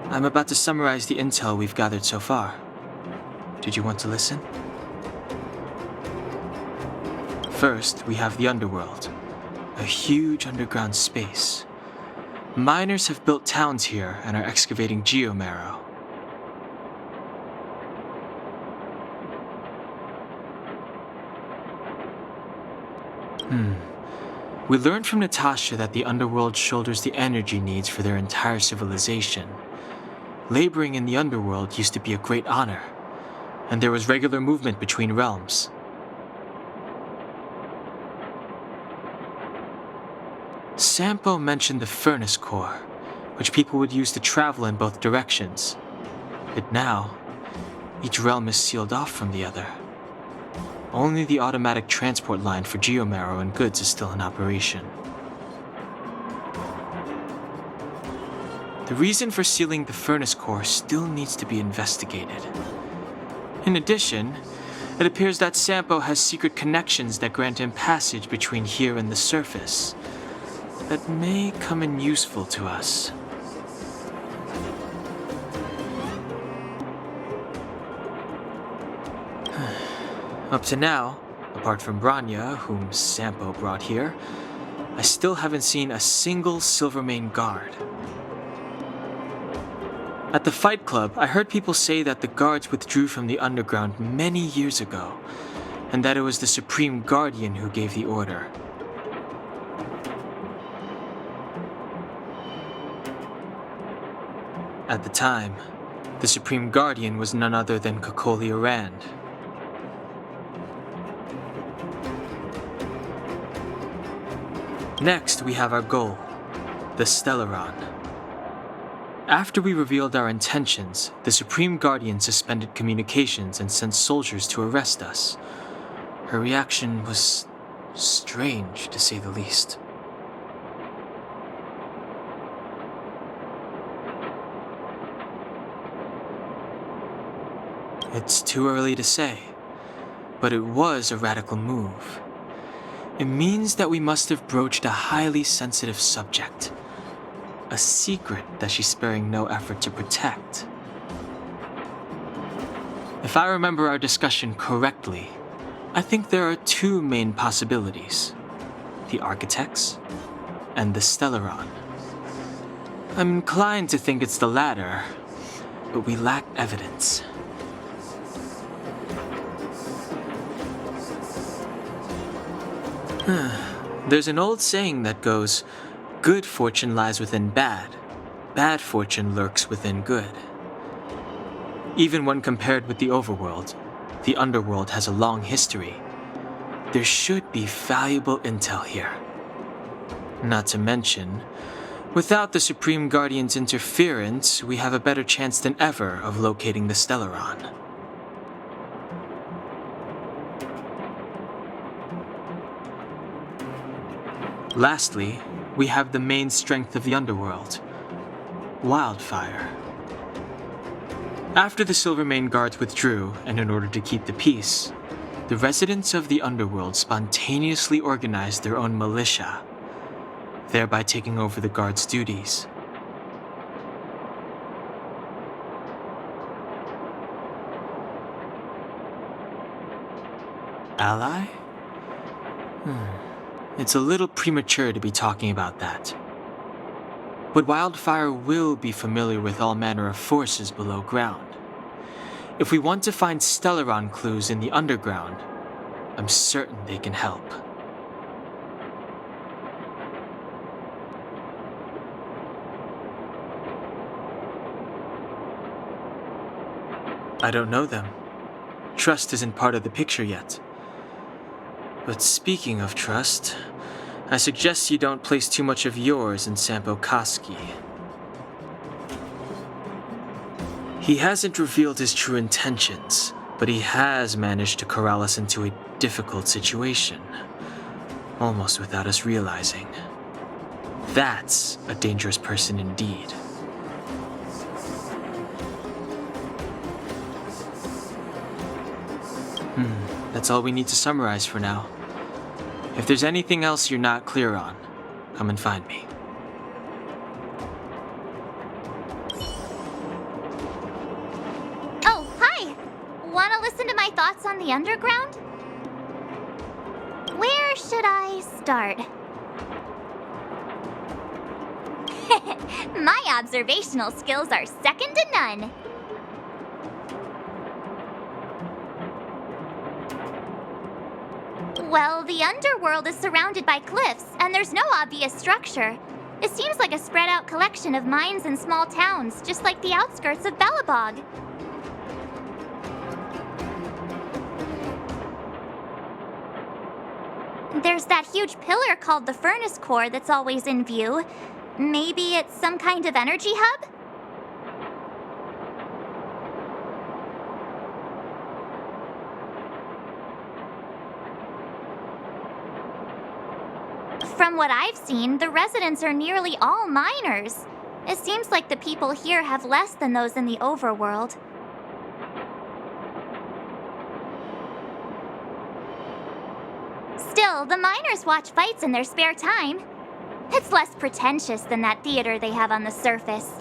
[SPEAKER 6] I'm about to summarize the intel we've gathered so far. Did you want to listen? First, we have the underworld, a huge underground space. Miners have built towns here and are excavating geomarrow. We learned from Natasha that the underworld shoulders the energy needs for their entire civilization. Laboring in the underworld used to be a great honor, and there was regular movement between realms. Sampo mentioned the furnace core, which people would use to travel in both directions. But now, each realm is sealed off from the other. Only the automatic transport line for geomarrow and goods is still in operation. The reason for sealing the furnace core still needs to be investigated. In addition, it appears that Sampo has secret connections that grant him passage between here and the surface that may come in useful to us. Up to now, apart from Branya, whom Sampo brought here, I still haven't seen a single Silvermane guard. At the Fight Club, I heard people say that the guards withdrew from the underground many years ago, and that it was the Supreme Guardian who gave the order. At the time, The Supreme Guardian was none other than Cocolia Rand. Next, we have our goal, the Stellaron. After we revealed our intentions, the Supreme Guardian suspended communications and sent soldiers to arrest us. Her reaction was strange, to say the least. It's too early to say, but it was a radical move. It means that we must have broached a highly sensitive subject, a secret that she's sparing no effort to protect. If I remember our discussion correctly, I think there are two main possibilities: the Architects and the Stellaron. I'm inclined to think it's the latter, but we lack evidence. There's an old saying that goes, "Good fortune lies within bad. Bad fortune lurks within good." Even when compared with the overworld, the underworld has a long history. There should be valuable intel here. Not to mention, without the Supreme Guardian's interference, we have a better chance than ever of locating the Stellaron. Lastly, we have the main strength of the underworld, wildfire. After the Silvermane Guards withdrew, and in order to keep the peace, the residents of the underworld spontaneously organized their own militia, thereby taking over the guards' duties. Ally? It's a little premature to be talking about that. But Wildfire will be familiar with all manner of forces below ground. If we want to find Stellaron clues in the underground, I'm certain they can help. I don't know them. Trust isn't part of the picture yet. But speaking of trust, I suggest you don't place too much of yours in Sampo Koski. He hasn't revealed his true intentions, but he has managed to corral us into a difficult situation, almost without us realizing. That's a dangerous person indeed. That's all we need to summarize for now. If there's anything else you're not clear on, come and find me.
[SPEAKER 2] Oh, hi! Wanna listen to my thoughts on the underground? Where should I start? My observational skills are second to none. Well, the underworld is surrounded by cliffs, and there's no obvious structure. It seems like a spread-out collection of mines and small towns, just like the outskirts of Belobog. There's that huge pillar called the furnace core that's always in view. Maybe it's some kind of energy hub? From what I've seen, the residents are nearly all miners. It seems like the people here have less than those in the overworld. Still, the miners watch fights in their spare time. It's less pretentious than that theater they have on the surface.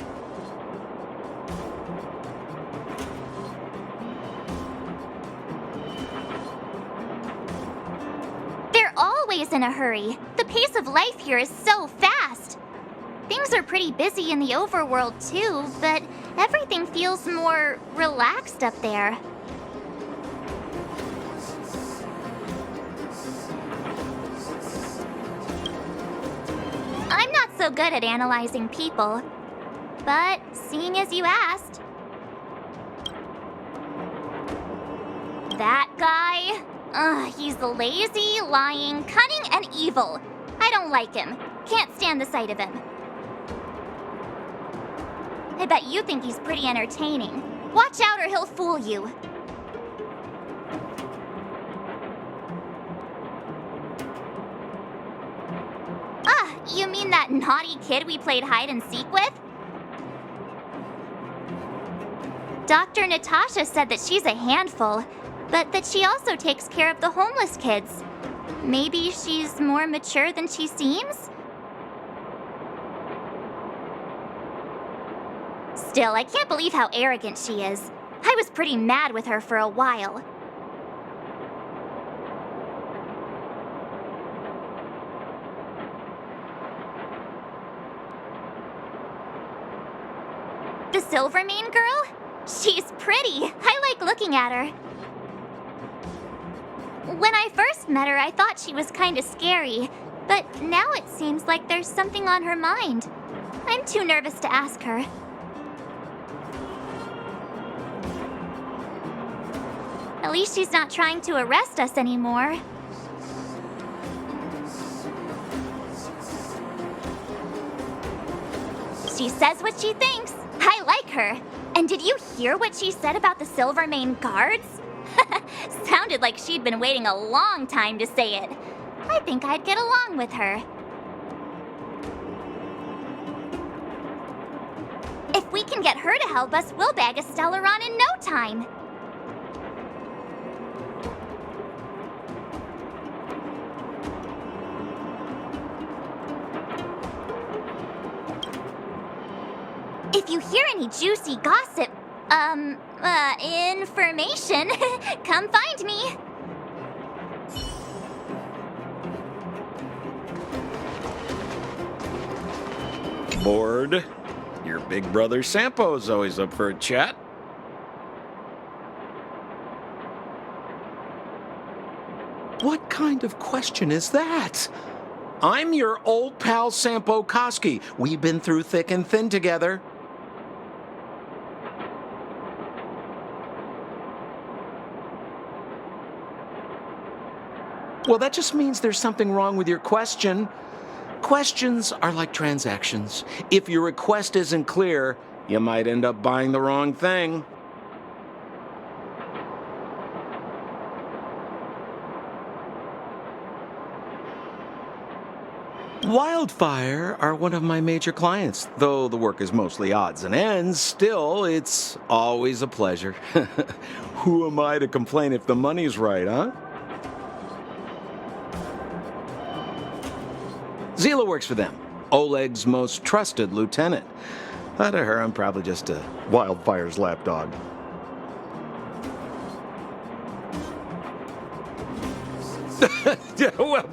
[SPEAKER 2] They're always in a hurry. The pace of life here is so fast. Things are pretty busy in the overworld too, but everything feels more relaxed up there. I'm not so good at analyzing people, but seeing as you asked, that guy? Ugh, he's lazy, lying, cunning, and evil. I don't like him. Can't stand the sight of him. I bet you think he's pretty entertaining. Watch out or he'll fool you. Ah, you mean that naughty kid we played hide and seek with? Dr. Natasha said that she's a handful, but that she also takes care of the homeless kids. Maybe she's more mature than she seems? Still, I can't believe how arrogant she is. I was pretty mad with her for a while. The Silvermane girl? She's pretty. I like looking at her. When I first met her, I thought she was kinda scary, but now it seems like there's something on her mind. I'm too nervous to ask her. At least she's not trying to arrest us anymore. She says what she thinks. I like her. And did you hear what she said about the Silvermane guards? Sounded like she'd been waiting a long time to say it. I think I'd get along with her. If we can get her to help us, we'll bag a Stellaron in no time. If you hear any juicy gossip, information, come find me.
[SPEAKER 7] Bored? Your big brother Sampo's always up for a chat. What kind of question is that? I'm your old pal Sampo Koski. We've been through thick and thin together. Well, that just means there's something wrong with your question. Questions are like transactions. If your request isn't clear, you might end up buying the wrong thing. Wildfire are one of my major clients. Though the work is mostly odds and ends, still, it's always a pleasure. Who am I to complain if the money's right, huh? Zila works for them, Oleg's most trusted lieutenant. To her, I'm probably just a Wildfire's lapdog. Well,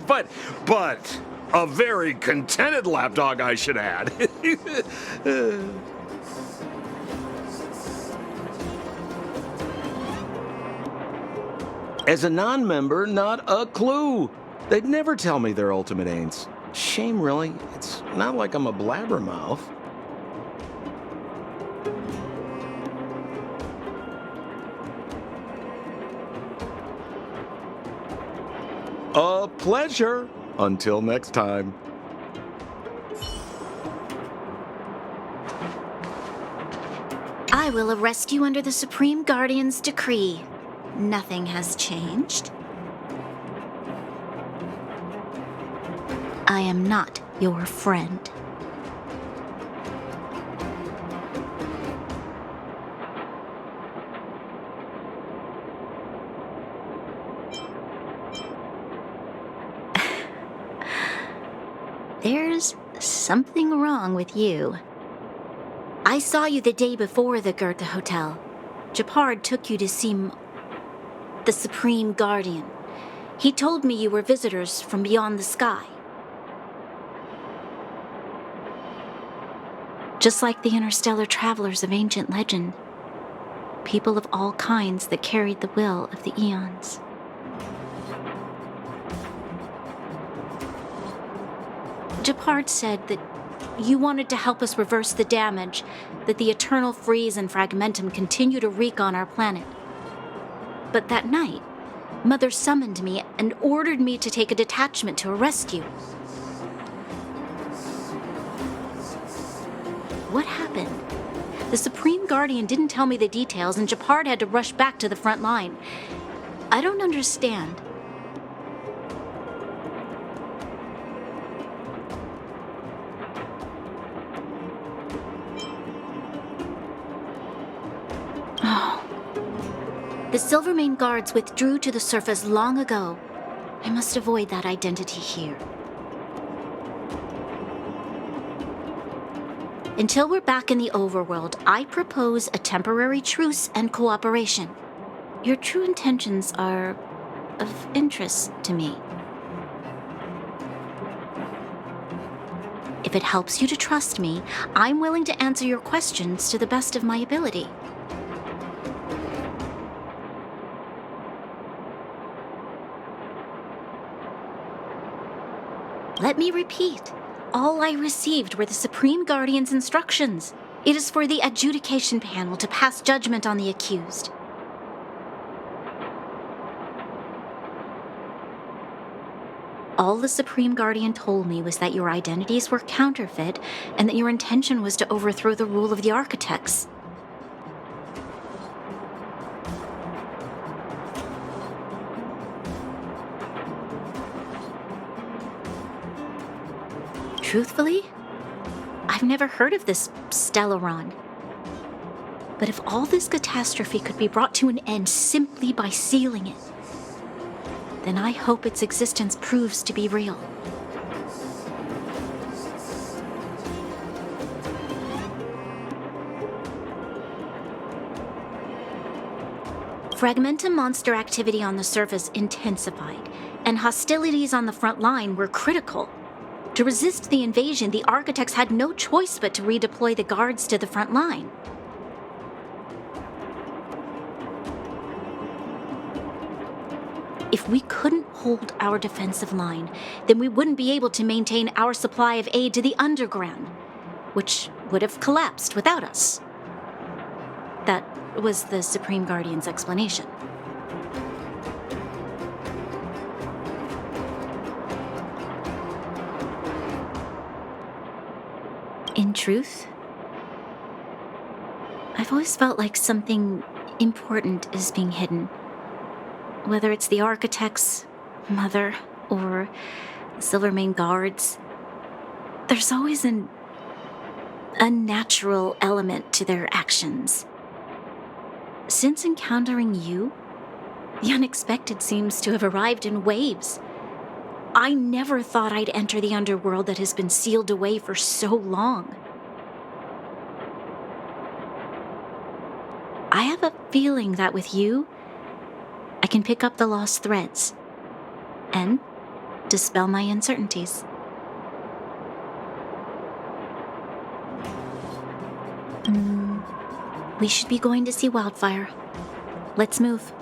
[SPEAKER 7] but a very contented lapdog, I should add. As a non-member, not a clue. They'd never tell me their ultimate aims. Shame, really. It's not like I'm a blabbermouth. A pleasure. Until next time.
[SPEAKER 3] I will arrest you under the Supreme Guardian's decree. Nothing has changed. I am not your friend. There's something wrong with you. I saw you the day before the Goethe Hotel. Japard took you to see the Supreme Guardian. He told me you were visitors from beyond the sky. Just like the interstellar travelers of ancient legend. People of all kinds that carried the will of the eons. Japard said that you wanted to help us reverse the damage that the eternal freeze and fragmentum continue to wreak on our planet. But that night, Mother summoned me and ordered me to take a detachment to arrest you. What happened? The Supreme Guardian didn't tell me the details, and Gepard had to rush back to the front line. I don't understand. Oh. The Silvermane Guards withdrew to the surface long ago. I must avoid that identity here. Until we're back in the overworld, I propose a temporary truce and cooperation. Your true intentions are of interest to me. If it helps you to trust me, I'm willing to answer your questions to the best of my ability. Let me repeat. All I received were the Supreme Guardian's instructions. It is for the adjudication panel to pass judgment on the accused. All the Supreme Guardian told me was that your identities were counterfeit and that your intention was to overthrow the rule of the Architects. Truthfully, I've never heard of this Stellaron. But if all this catastrophe could be brought to an end simply by sealing it, then I hope its existence proves to be real. Fragmentum monster activity on the surface intensified, and hostilities on the front line were critical. To resist the invasion, the Architects had no choice but to redeploy the guards to the front line. If we couldn't hold our defensive line, then we wouldn't be able to maintain our supply of aid to the underground, which would have collapsed without us. That was the Supreme Guardian's explanation. In truth, I've always felt like something important is being hidden. Whether it's the Architects, Mother, or the Silvermane Guards, there's always an unnatural element to their actions. Since encountering you, the unexpected seems to have arrived in waves. I never thought I'd enter the underworld that has been sealed away for so long. I have a feeling that with you, I can pick up the lost threads and dispel my uncertainties. We should be going to see Wildfire. Let's move.